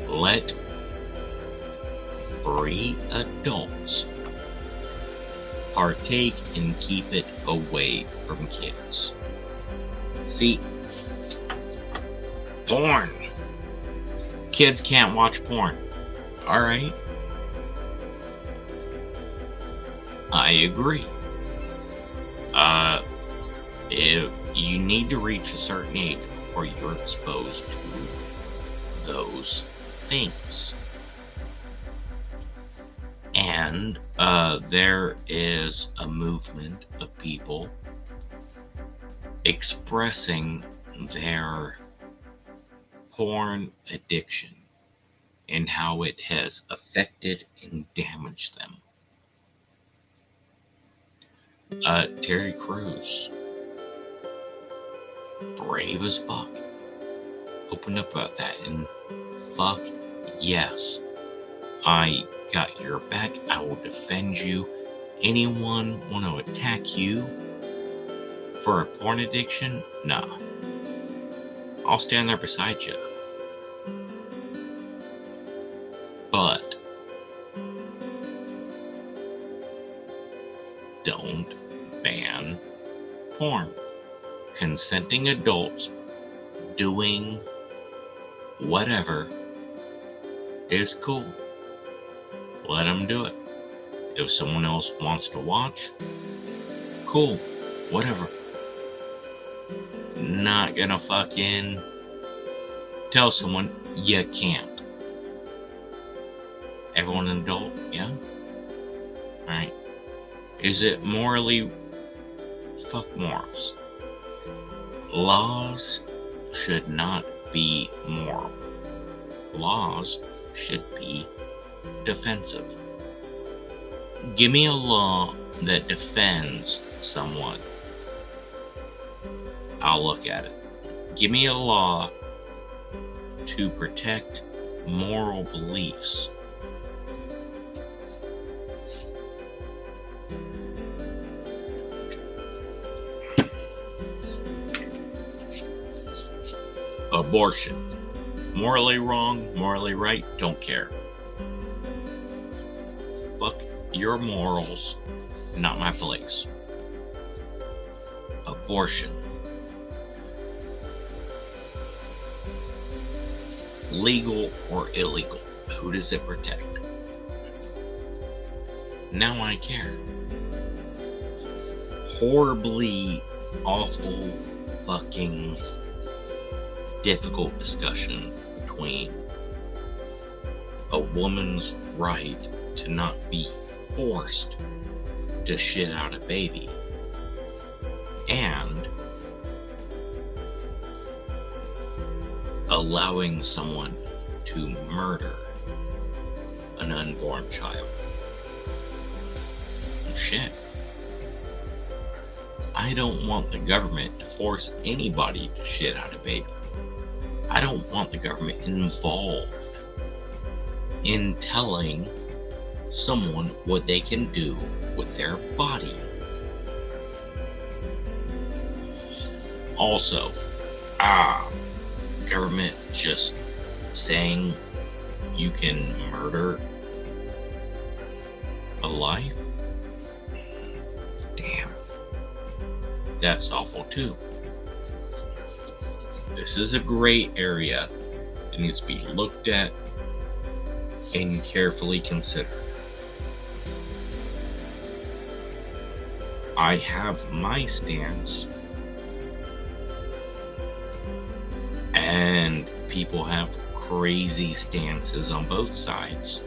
Let free adults partake and keep it away from kids. See, porn. Kids can't watch porn. Alright. I agree. If you need to reach a certain age before you're exposed to those things. And there is a movement of people expressing their porn addiction and how it has affected and damaged them. Terry Crews, brave as fuck, opened up about that, and fuck yes, I got your back. I will defend you. Anyone want to attack you for a porn addiction? Nah. I'll stand there beside you. But don't ban porn. Consenting adults doing whatever is cool. Let them do it. If someone else wants to watch, cool, whatever. Not gonna fucking tell someone you can't. Everyone an adult, yeah? Alright. Is it morally? Fuck morals. Laws should not be moral. Laws should be defensive. Give me a law that defends someone. I'll look at it. Give me a law to protect moral beliefs. Abortion. Morally wrong, morally right, don't care. Fuck your morals, not my place. Abortion. Legal or illegal, who does it protect? Now I care. Horribly awful fucking difficult discussion between a woman's right to not be forced to shit out a baby and allowing someone to murder an unborn child. Shit. I don't want the government to force anybody to shit out a baby. I don't want the government involved in telling someone what they can do with their body. Also, government just saying you can murder a life? Damn. That's awful too. This is a gray area that needs to be looked at and carefully considered. I have my stance, and people have crazy stances on both sides.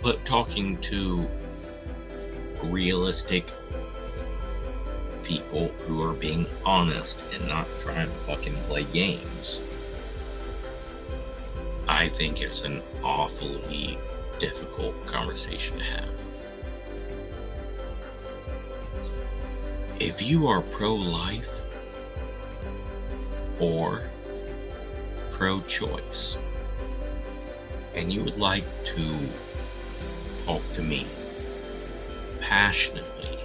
But talking to realistic people who are being honest and not trying to fucking play games, I think it's an awfully difficult conversation to have. If you are pro-life or pro-choice, and you would like to talk to me passionately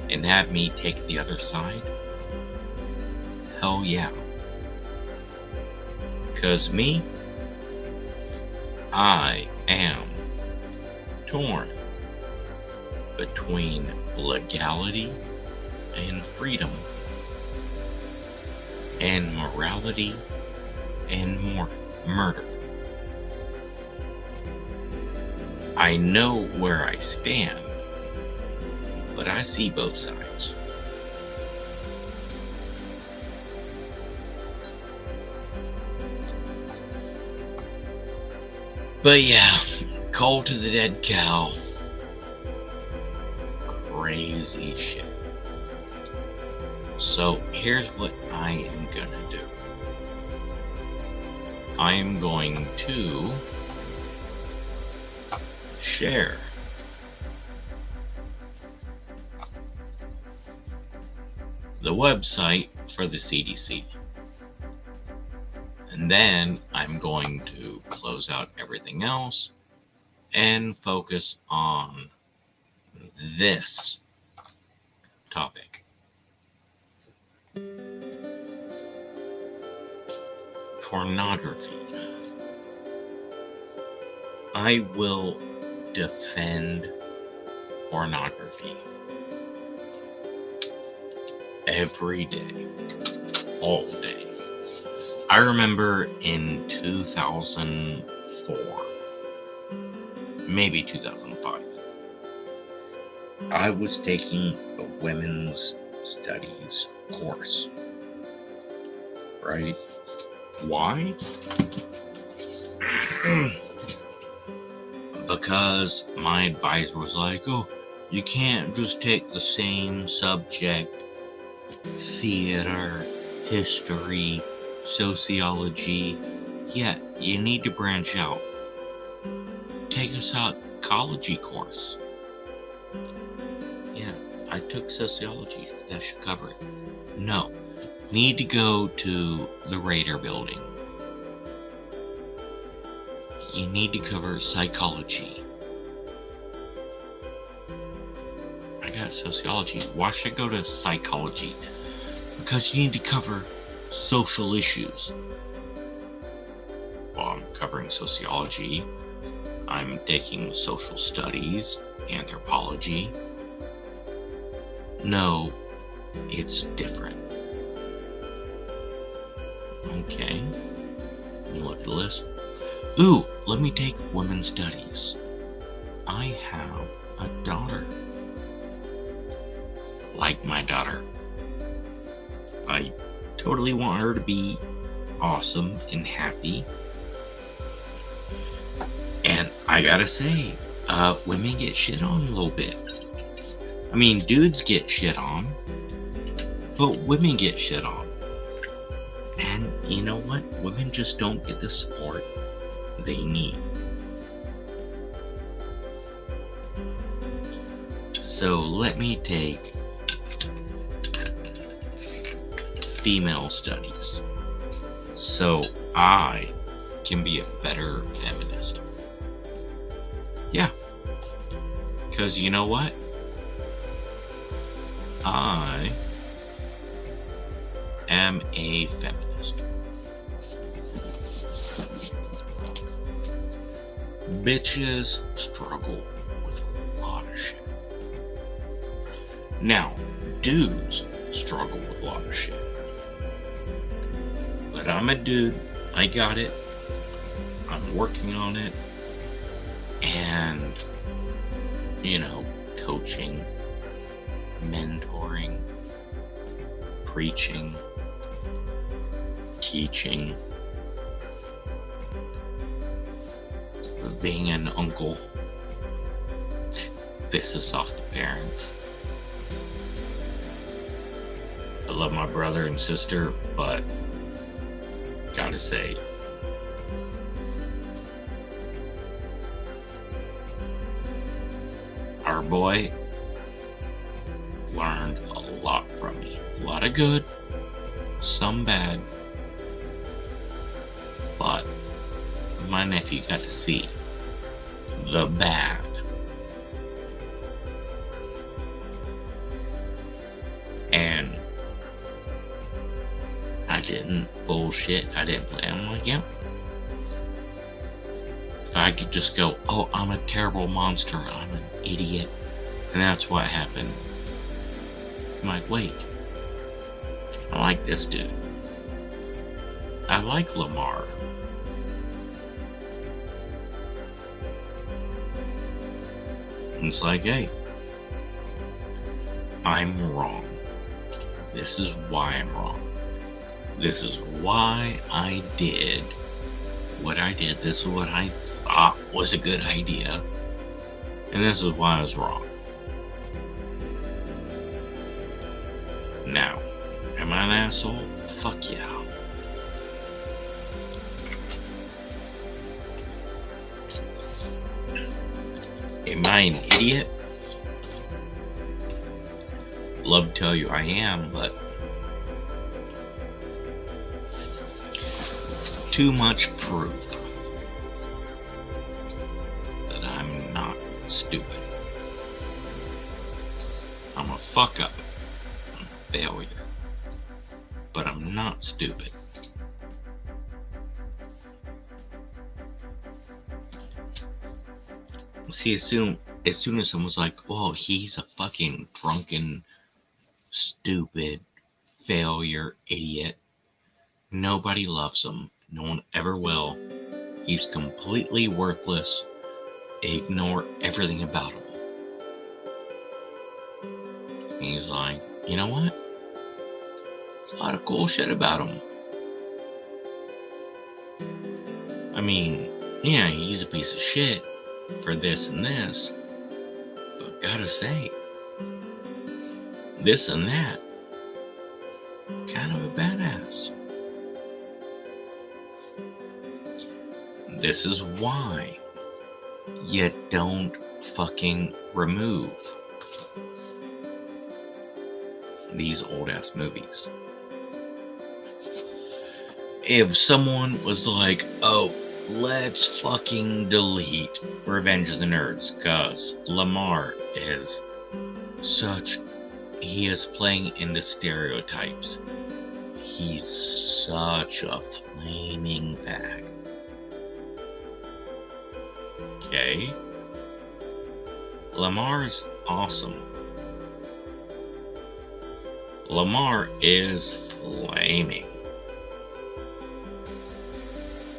and have me take the other side, hell yeah. Because me, I am torn between legality and freedom, and morality and murder. I know where I stand, but I see both sides. But yeah, Call to the Dead Cow. Crazy shit. So here's what I am gonna do. I am going to share the website for the CDC. And then I'm going to close out everything else and focus on this topic. Pornography. I will defend pornography every day, all day. I remember in 2004, maybe 2005, I was taking a women's studies course, right? Why? Because my advisor was like, oh, you can't just take the same subject, theater, history, sociology. Yeah, you need to branch out. Take a psychology course. Yeah, I took sociology. That should cover it. No, need to go to the Raider building. You need to cover psychology. I got sociology. Why should I go to psychology? Because you need to cover social issues. Well, I'm covering sociology. I'm taking social studies, anthropology. No, it's different. Okay. Let me look at the list. Ooh, let me take women's studies. I have a daughter. Like my daughter. I totally want her to be awesome and happy. And I gotta say, women get shit on a little bit. I mean, dudes get shit on, but women get shit on. And you know what? Women just don't get the support they need. So let me take female studies so I can be a better feminist. Yeah. Because you know what? I am a feminist. Bitches struggle with a lot of shit. Now, dudes struggle with a lot of shit. But I'm a dude. I got it. I'm working on it. And, coaching, mentoring, preaching, teaching, being an uncle that pisses off the parents. I love my brother and sister, but gotta say, our boy learned a lot from me. A lot of good, some bad, but my nephew got to see the bad. And I didn't bullshit. I didn't play. I'm like, yep. I could just go, oh, I'm a terrible monster. I'm an idiot. And that's what happened. I'm like, wait. I like this dude. I like Lamar. And it's like, hey, I'm wrong. This is why I'm wrong. This is why I did what I did. This is what I thought was a good idea. And this is why I was wrong. Now, am I an asshole? Fuck yeah. Am I an idiot? Love to tell you I am, but too much proof that I'm not stupid. I'm a fuck up. I'm a failure. But I'm not stupid. See, as soon as someone's like, oh, he's a fucking drunken, stupid, failure, idiot, nobody loves him. No one ever will. He's completely worthless. Ignore everything about him. And he's like, you know what? There's a lot of cool shit about him. I mean, yeah, he's a piece of shit for this and this, but gotta say, this and that, kind of a badass. This is why you don't fucking remove these old ass movies. If someone was like, oh, let's fucking delete Revenge of the Nerds because Lamar is he is playing into stereotypes. He's such a flaming fag. Okay. Lamar's awesome. Lamar is flaming.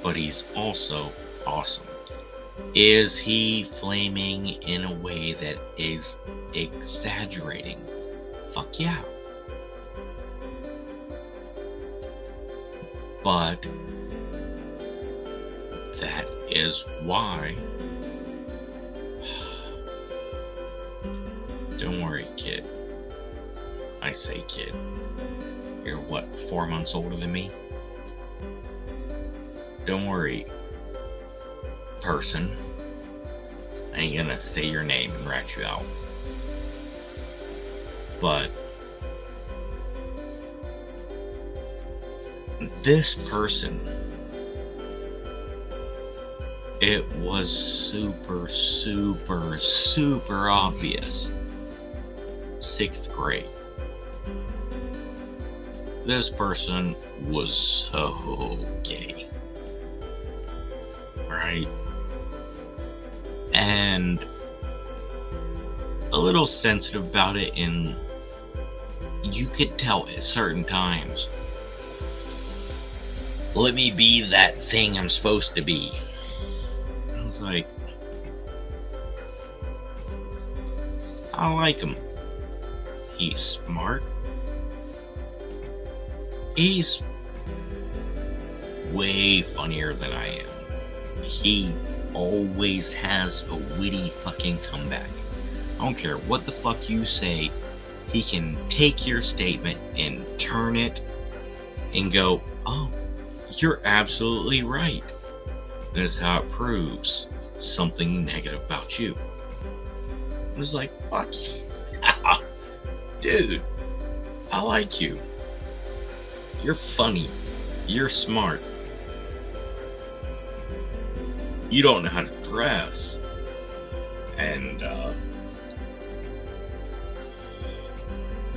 But he's also awesome. Is he flaming in a way that is exaggerating? Fuck yeah. But that is why. Don't worry, kid. I say kid. You're what, 4 months older than me? Don't worry, person. I ain't gonna say your name and rat you out. But this person, it was super, super, super obvious. 6th grade. This person was so gay. Right? And a little sensitive about it, and you could tell at certain times, let me be that thing I'm supposed to be. I was like, I like him. He's smart. He's way funnier than I am. He always has a witty fucking comeback. I don't care what the fuck you say. He can take your statement and turn it and go, oh, you're absolutely right. This is how it proves something negative about you. was like, fuck yeah. Dude, I like you. You're funny. You're smart. You don't know how to dress. And,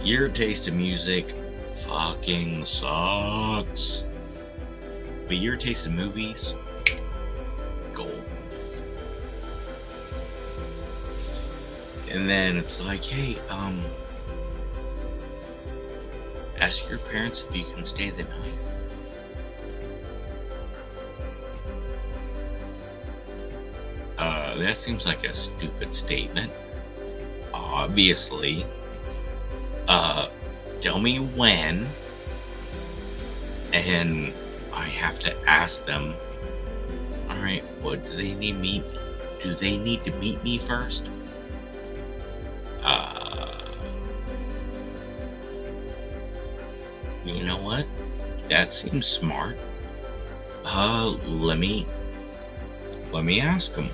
your taste in music fucking sucks. But your taste in movies, gold. And then it's like, hey, ask your parents if you can stay the night. That seems like a stupid statement. Obviously. Tell me when. And I have to ask them, alright, what do they need me? Do they need to meet me first? You know what? That seems smart. Let me ask them.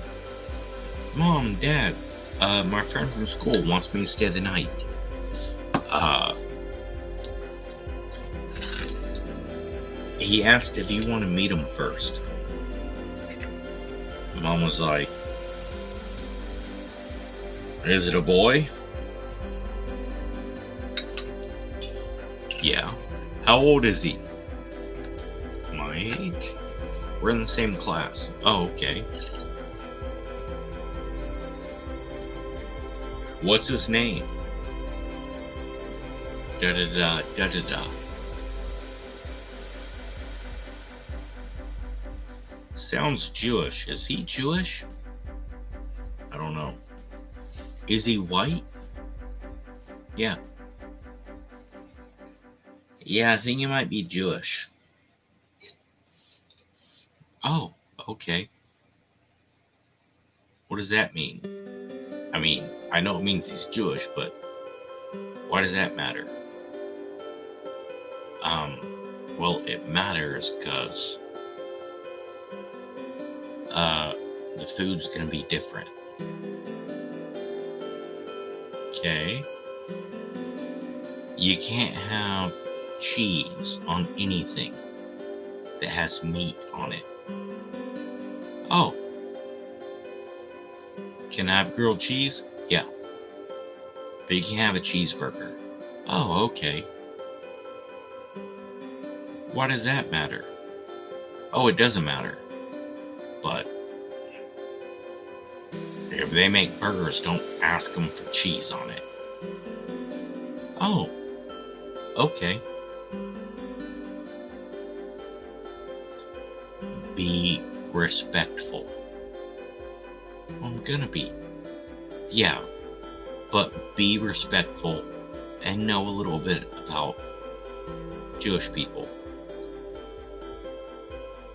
Mom, Dad, my friend from school wants me to stay the night. He asked if you want to meet him first. Mom was like, is it a boy? Yeah. How old is he? My age? We're in the same class. Oh, okay. What's his name? Da-da-da, da-da-da. Sounds Jewish. Is he Jewish? I don't know. Is he white? Yeah. Yeah, I think he might be Jewish. Oh, okay. What does that mean? I mean, I know it means he's Jewish, but why does that matter? Well, it matters because the food's gonna be different. Okay. You can't have cheese on anything that has meat on it. Oh. Can I have grilled cheese? Yeah. But you can't have a cheeseburger. Oh, okay. Why does that matter? Oh, it doesn't matter. But if they make burgers, don't ask them for cheese on it. Oh, okay. Be respectful. I'm gonna be. Yeah, but be respectful and know a little bit about Jewish people.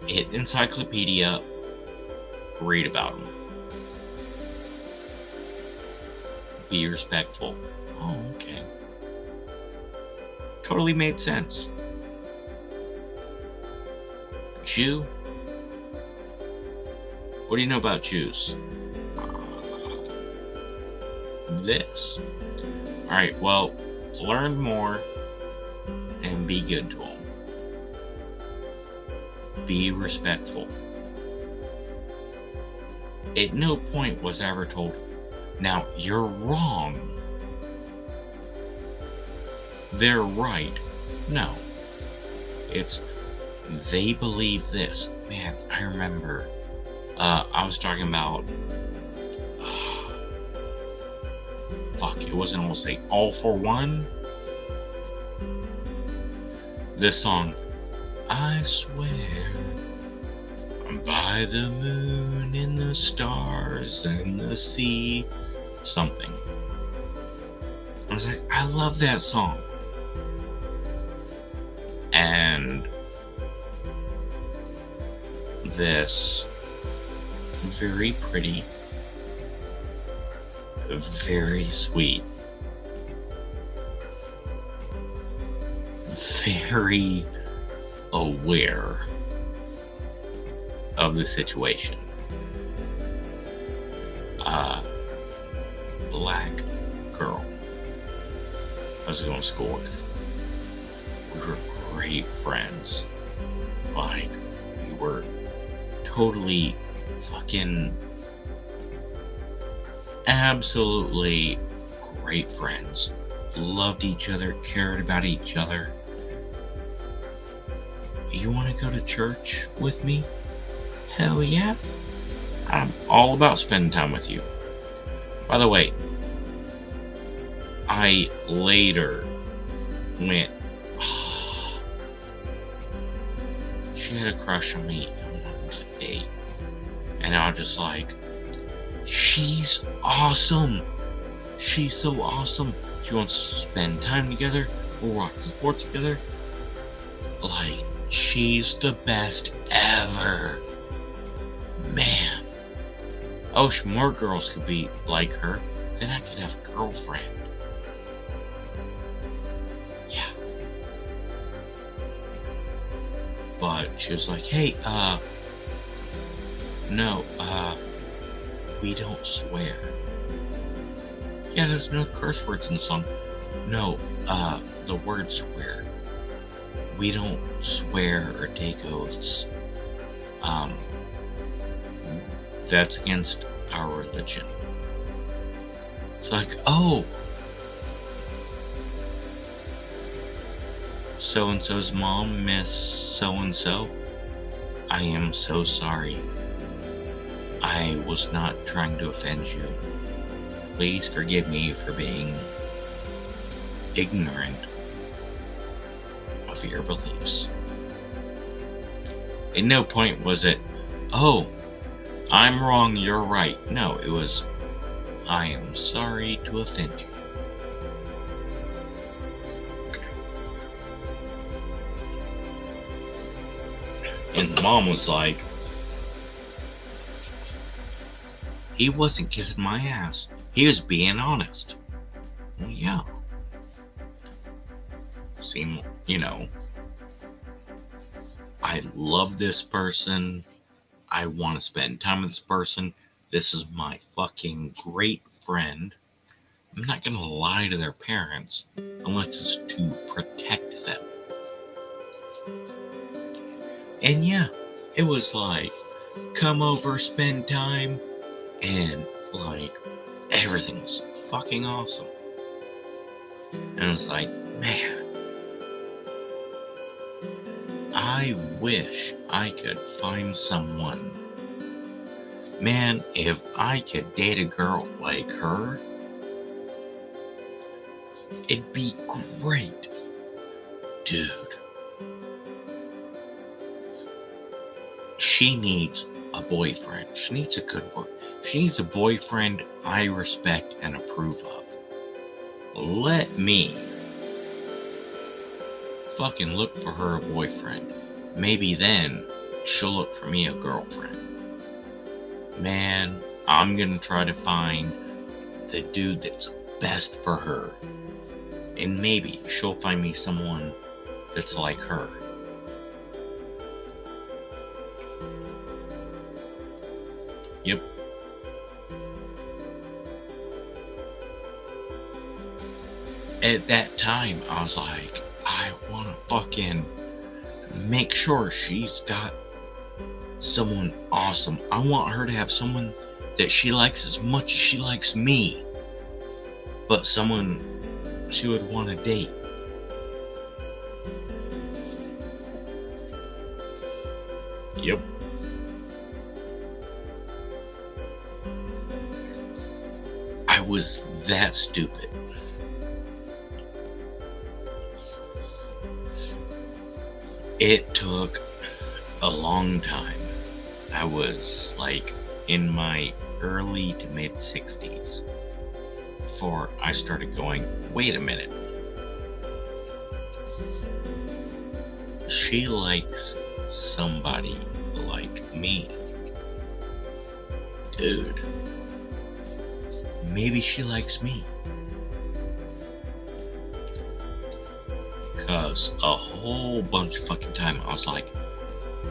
Hit encyclopedia, read about them. Be respectful. Oh, okay. Totally made sense. Jew? What do you know about Jews? This. Alright, well, learn more and be good to them. Be respectful. At no point was I ever told, now you're wrong. They're right. No. It's, they believe this. Man, I remember, I was talking about, it wasn't almost say All for One? This song, I swear, by the moon and the stars and the sea, something. I was like, I love that song. And this very pretty, very sweet, very aware of the situation black girl I was going to school with. We were great friends. Like, we were totally fucking absolutely great friends. Loved each other, cared about each other. You want to go to church with me? Hell yeah. I'm all about spending time with you. By the way, I later went, she had a crush on me and wanted to date. And I was just like, she's awesome. She's so awesome. She wants to spend time together. We'll rock the sports together. Like, she's the best ever. Man. I wish more girls could be like her. Then I could have a girlfriend. Yeah. But she was like, hey, no, we don't swear. Yeah, there's no curse words in the song. No, the word swear. We don't swear or take oaths. That's against our religion. It's like, oh, so-and-so's mom, Miss so-and-so, I am so sorry. I was not trying to offend you. Please forgive me for being ignorant of your beliefs. At no point was it, oh, I'm wrong, you're right. No, it was, I am sorry to offend you. And the mom was like, he wasn't kissing my ass. He was being honest. Well, yeah. Seem, I love this person. I want to spend time with this person. This is my fucking great friend. I'm not going to lie to their parents unless it's to protect them. And yeah, it was like, come over, spend time, and like, everything was fucking awesome. And I was like, man, I wish I could find someone. Man, if I could date a girl like her, it'd be great. Dude. She needs a boyfriend. She needs a good boy. She needs a boyfriend I respect and approve of. Let me fucking look for her a boyfriend. Maybe then she'll look for me a girlfriend. Man, I'm gonna try to find the dude that's best for her. And maybe she'll find me someone that's like her. Yep. At that time, I was like, I want to fucking make sure she's got someone awesome. I want her to have someone that she likes as much as she likes me, but someone she would want to date. Yep. I was that stupid. It took a long time. I was like in my early to mid 60s before I started going, wait a minute. She likes somebody like me. Dude. Maybe she likes me. Because a whole bunch of fucking time I was like,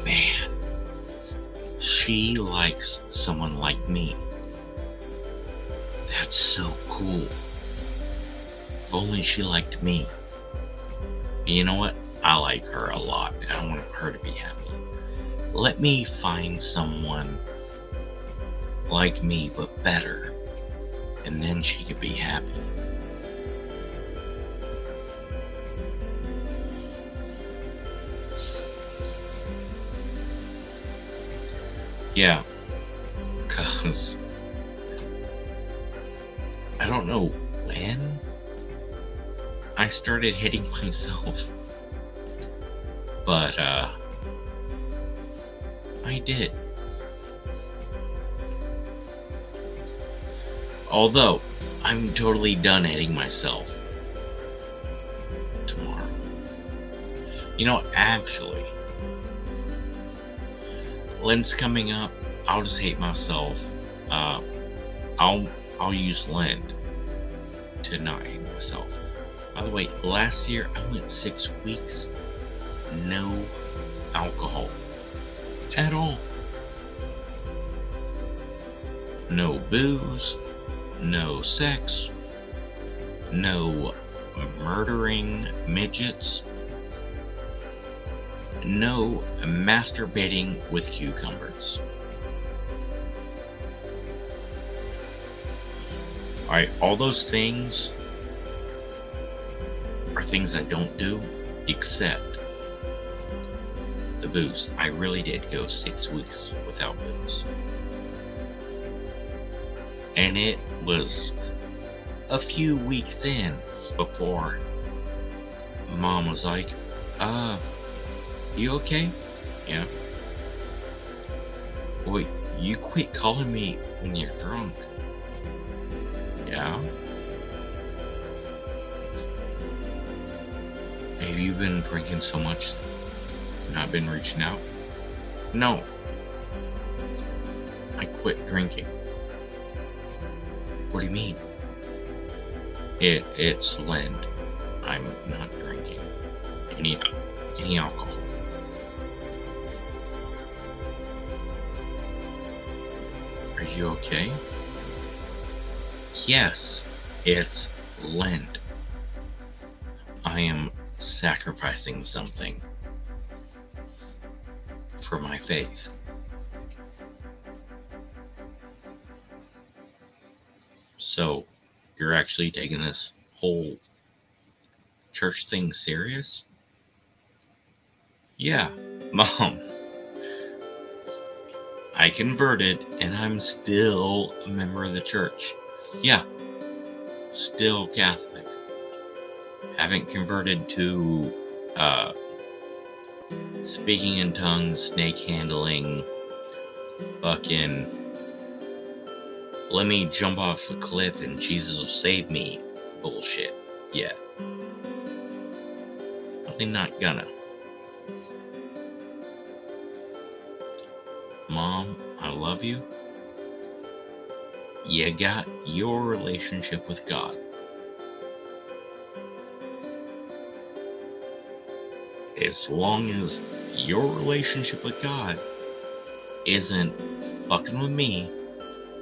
man, she likes someone like me. That's so cool. If only she liked me. You know what? I like her a lot, and I want her to be happy. Let me find someone like me, but better, and then she could be happy. Yeah, because I don't know when I started hitting myself, but I did. Although I'm totally done hitting myself tomorrow. You know, actually, Lent's coming up. I'll just hate myself. I'll use Lent to not hate myself. By the way, last year I went 6 weeks, no alcohol at all. No booze, no sex, no murdering midgets, no masturbating with cucumbers. Alright, all those things are things I don't do, except the booze. I really did go 6 weeks without booze. And it was a few weeks in before Mom was like, you okay? Yeah. Wait, you quit calling me when you're drunk. Yeah. Have you been drinking so much, not been reaching out? No. I quit drinking. What do you mean? It's Lent. I'm not drinking any alcohol. Are you okay? Yes, it's Lent. I am sacrificing something for my faith. So, you're actually taking this whole church thing serious? Yeah, Mom. I converted and I'm still a member of the church. Yeah, still Catholic. Haven't converted to speaking in tongues, snake handling, fucking let me jump off a cliff and Jesus will save me bullshit yet. Probably not gonna. Mom, I love you. You got your relationship with God. As long as your relationship with God isn't fucking with me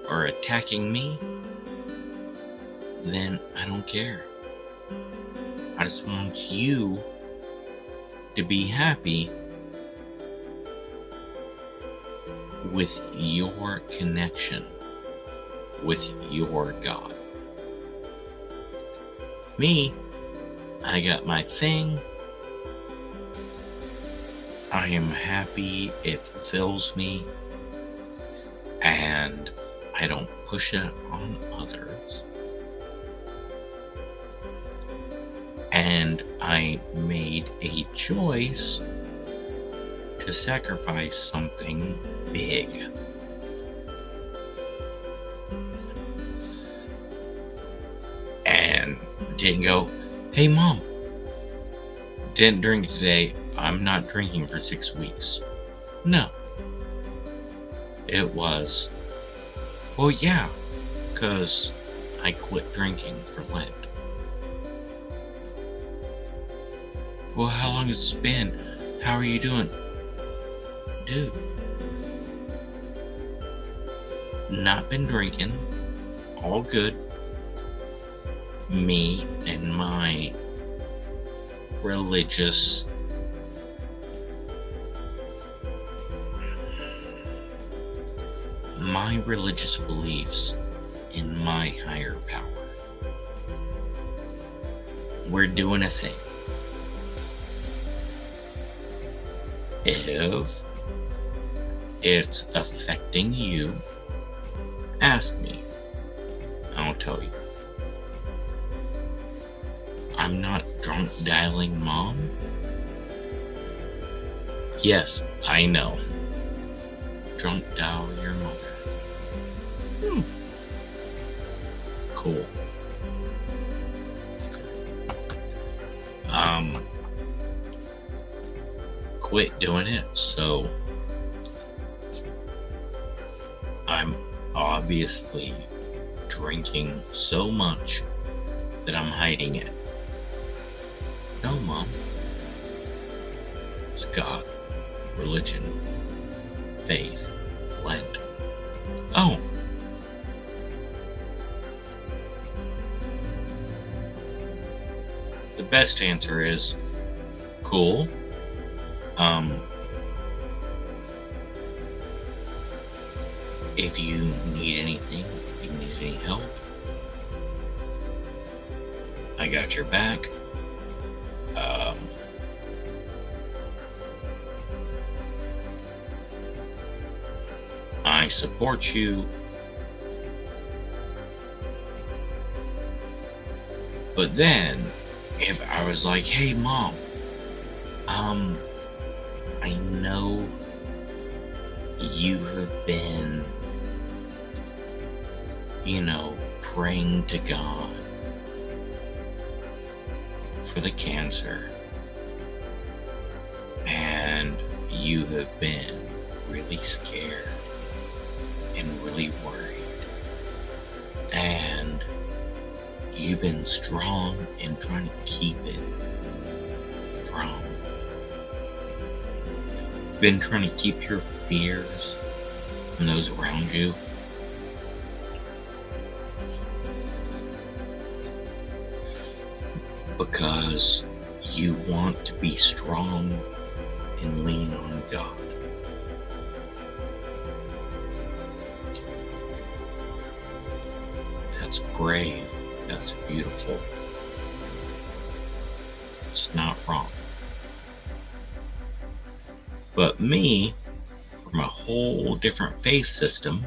or attacking me, then I don't care. I just want you to be happy with your connection with your God. Me, I got my thing. I am happy it fulfills me, and I don't push it on others. And I made a choice to sacrifice something big. And didn't go, hey Mom, didn't drink today, I'm not drinking for 6 weeks. No. It was, well, yeah, because I quit drinking for Lent. Well, how long has it been? How are you doing? Dude. Not been drinking all good. Me and my religious beliefs in my higher power. We're doing a thing. If it's affecting you, ask me. I'll tell you. I'm not drunk dialing mom. Yes, I know. Drunk dial your mother. Cool. Quit doing it, so I'm obviously drinking so much that I'm hiding it. No, Mom. It's God, religion, faith, Lent. Oh. The best answer is cool. If you need anything, if you need any help, I got your back. I support you. But then, if I was like, hey, Mom, I know you have been, praying to God for the cancer, and you have been really scared and really worried, and you've been strong in trying to keep it been trying to keep your fears from those around you. Because you want to be strong and lean on God. That's brave. That's beautiful. It's not wrong. But me, from a whole different faith system,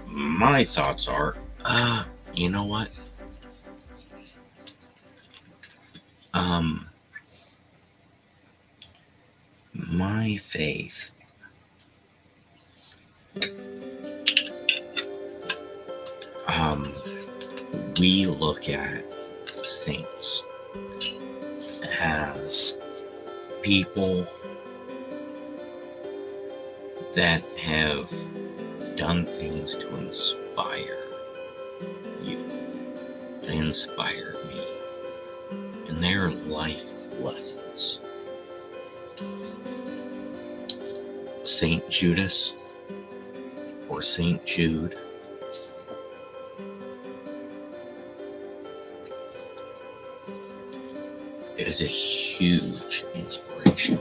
my thoughts are, you know what? My faith we look at saints as people that have done things to inspire you, and inspire me, and their life lessons. Saint Judas or Saint Jude is a huge inspiration.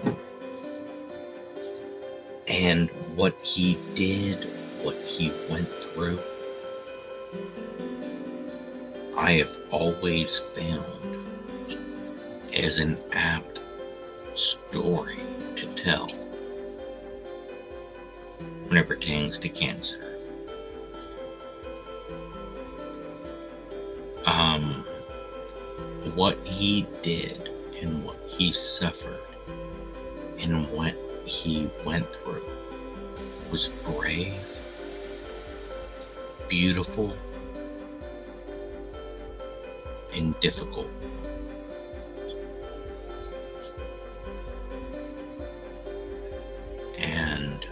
And what he did, what he went through, I have always found as an apt story to tell when it pertains to cancer. What he did and what he suffered and what he went through was brave, beautiful, and difficult. And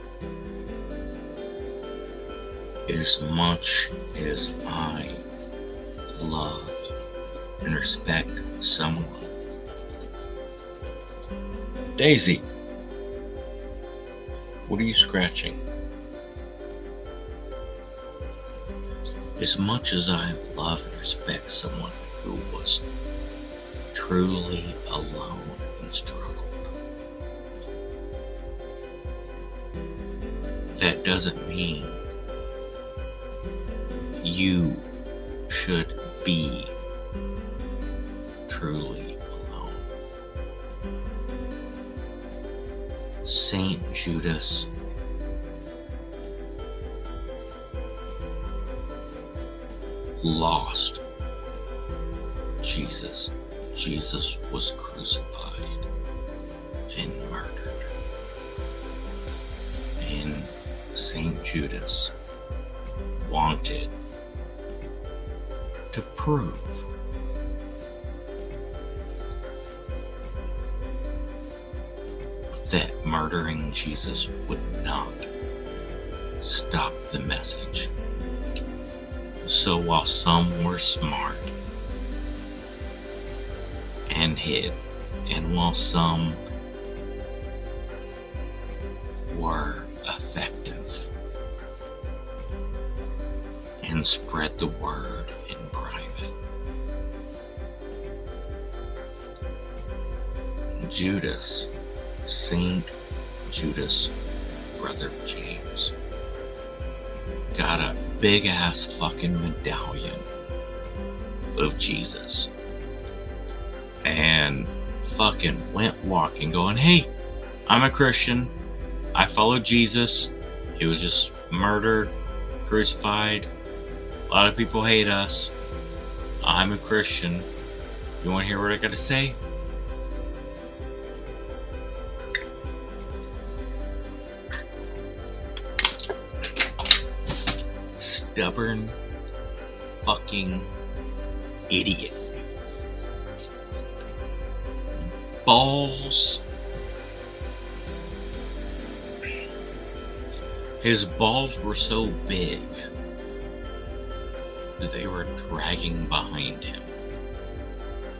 as much as I love and respect someone, Daisy, what are you scratching? as much as I love and respect someone who was truly alone and struggled, that doesn't mean you should be truly alone. Saint Judas lost Jesus. Jesus was crucified and murdered. And Saint Judas wanted to prove that murdering Jesus would not stop the message. So while some were smart and hid, and while some were effective and spread the word in private, Judas, Saint Judas, brother James, got a big ass fucking medallion of Jesus and fucking went walking going, hey, I'm a Christian, I follow Jesus, he was just murdered, crucified, a lot of people hate us, I'm a Christian, you want to hear what I gotta say? Stubborn fucking idiot. Balls. His balls were so big that they were dragging behind him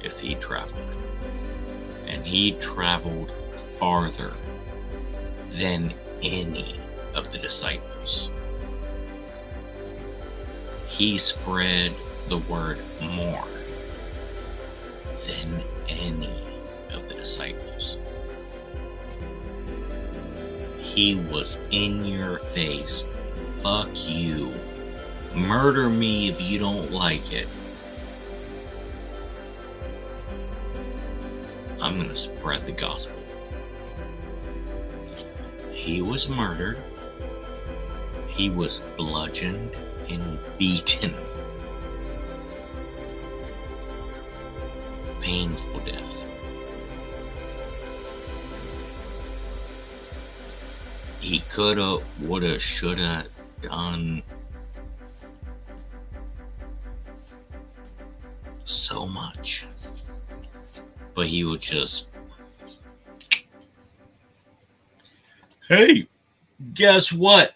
as he traveled. And he traveled farther than any of the disciples. He spread the word more than any of the disciples. He was in your face. Fuck you. Murder me if you don't like it. I'm gonna spread the gospel. He was murdered. He was bludgeoned and beaten. Painful death. He coulda, woulda, shoulda done so much, but he would just, hey, guess what?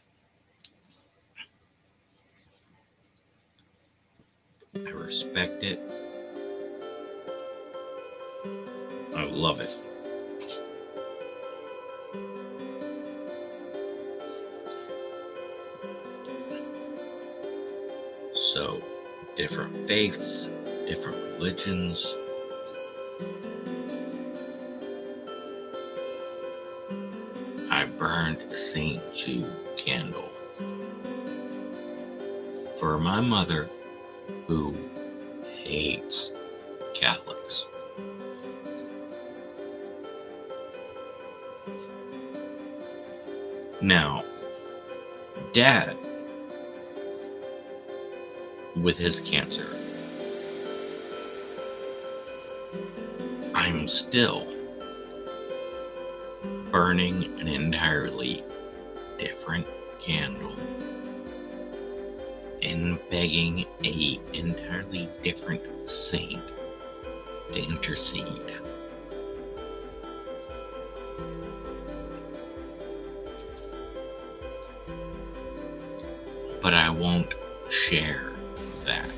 I respect it. I love it. So, different faiths, different religions. I burned a St. Jude candle for my mother, who hates Catholics. Now, Dad, with his cancer, I'm still burning an entirely different candle and begging a entirely different saint to intercede. But I won't share that.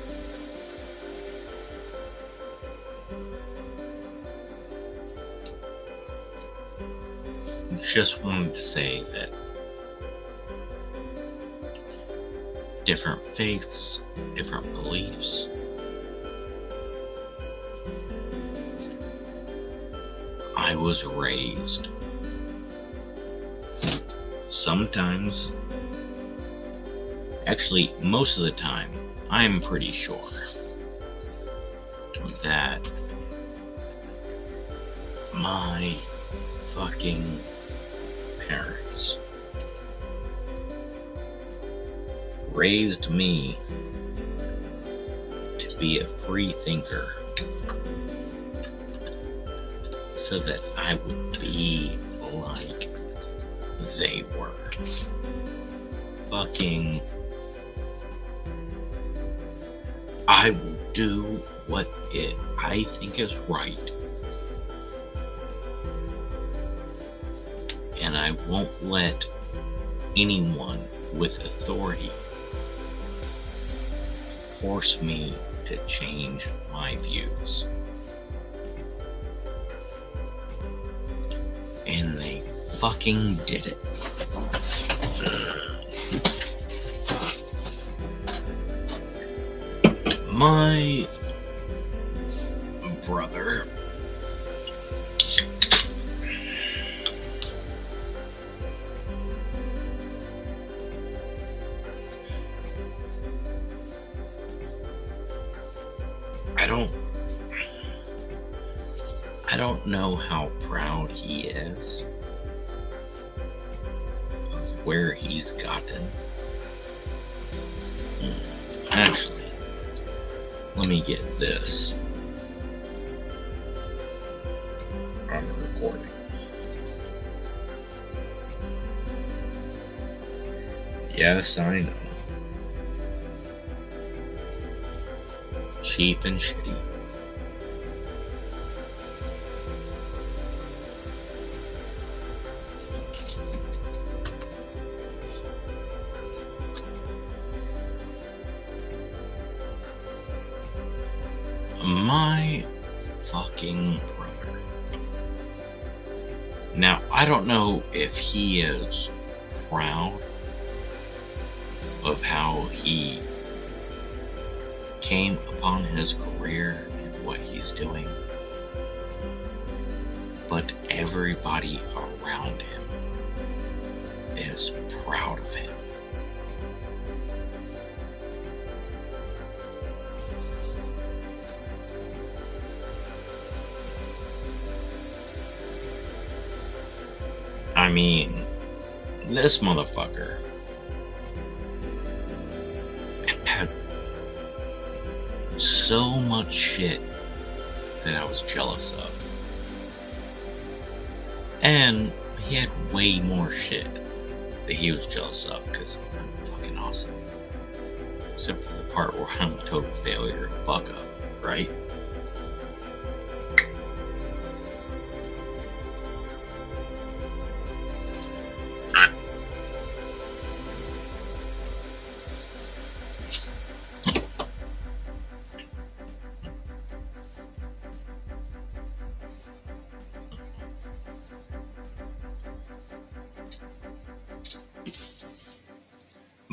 Just wanted to say that different faiths, different beliefs. I was raised. Sometimes, actually, most of the time, I'm pretty sure that my fucking parents raised me to be a free thinker so that I would be like they were. Fucking, I will do what I think is right, and I won't let anyone with authority force me to change my views. And they fucking did it. My brother I don't know how proud he is of where he's gotten. Actually, let me get this on the recording. Yes, I know. Cheap and shitty. My fucking brother. Now, I don't know if he is proud of how he came upon his career and what he's doing, but everybody around him is proud of him. I mean, this motherfucker had so much shit that I was jealous of. And he had way more shit that he was jealous of because I'm fucking awesome. Except for the part where I'm a total failure and fuck up, right?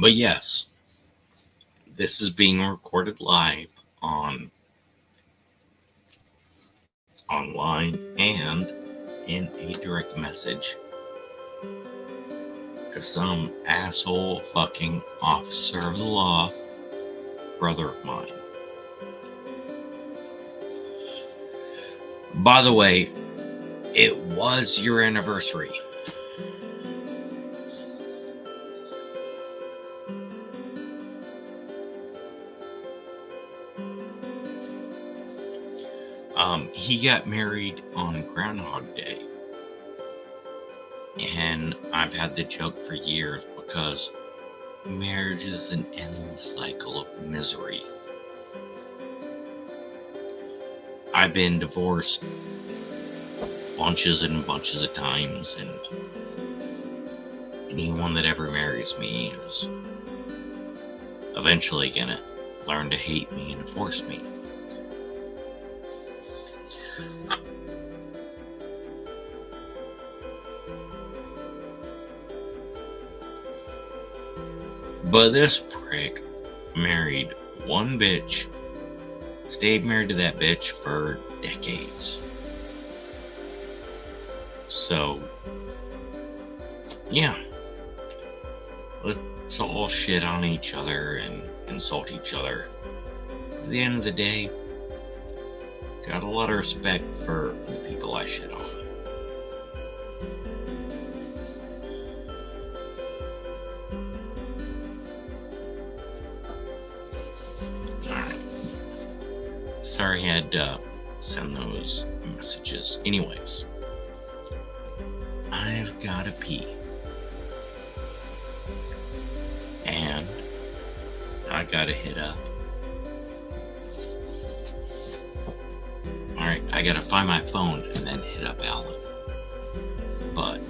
But yes, this is being recorded live online and in a direct message to some asshole fucking officer of the law brother of mine. By the way, it was your anniversary. He got married on Groundhog Day. And I've had the joke for years because marriage is an endless cycle of misery. I've been divorced bunches and bunches of times, and anyone that ever marries me is eventually gonna learn to hate me and force me. But this prick married one bitch, stayed married to that bitch for decades. So, yeah. Let's all shit on each other and insult each other. At the end of the day, got a lot of respect for the people I shit on. Alright. Sorry I had to send those messages. Anyways, I've gotta pee. And I gotta hit up. Alright, I gotta find my phone and then hit up Alan. But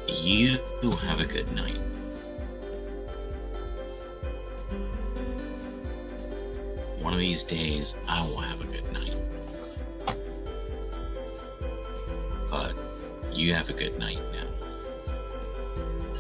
you have a good night. One of these days, I will have a good night. But you have a good night now.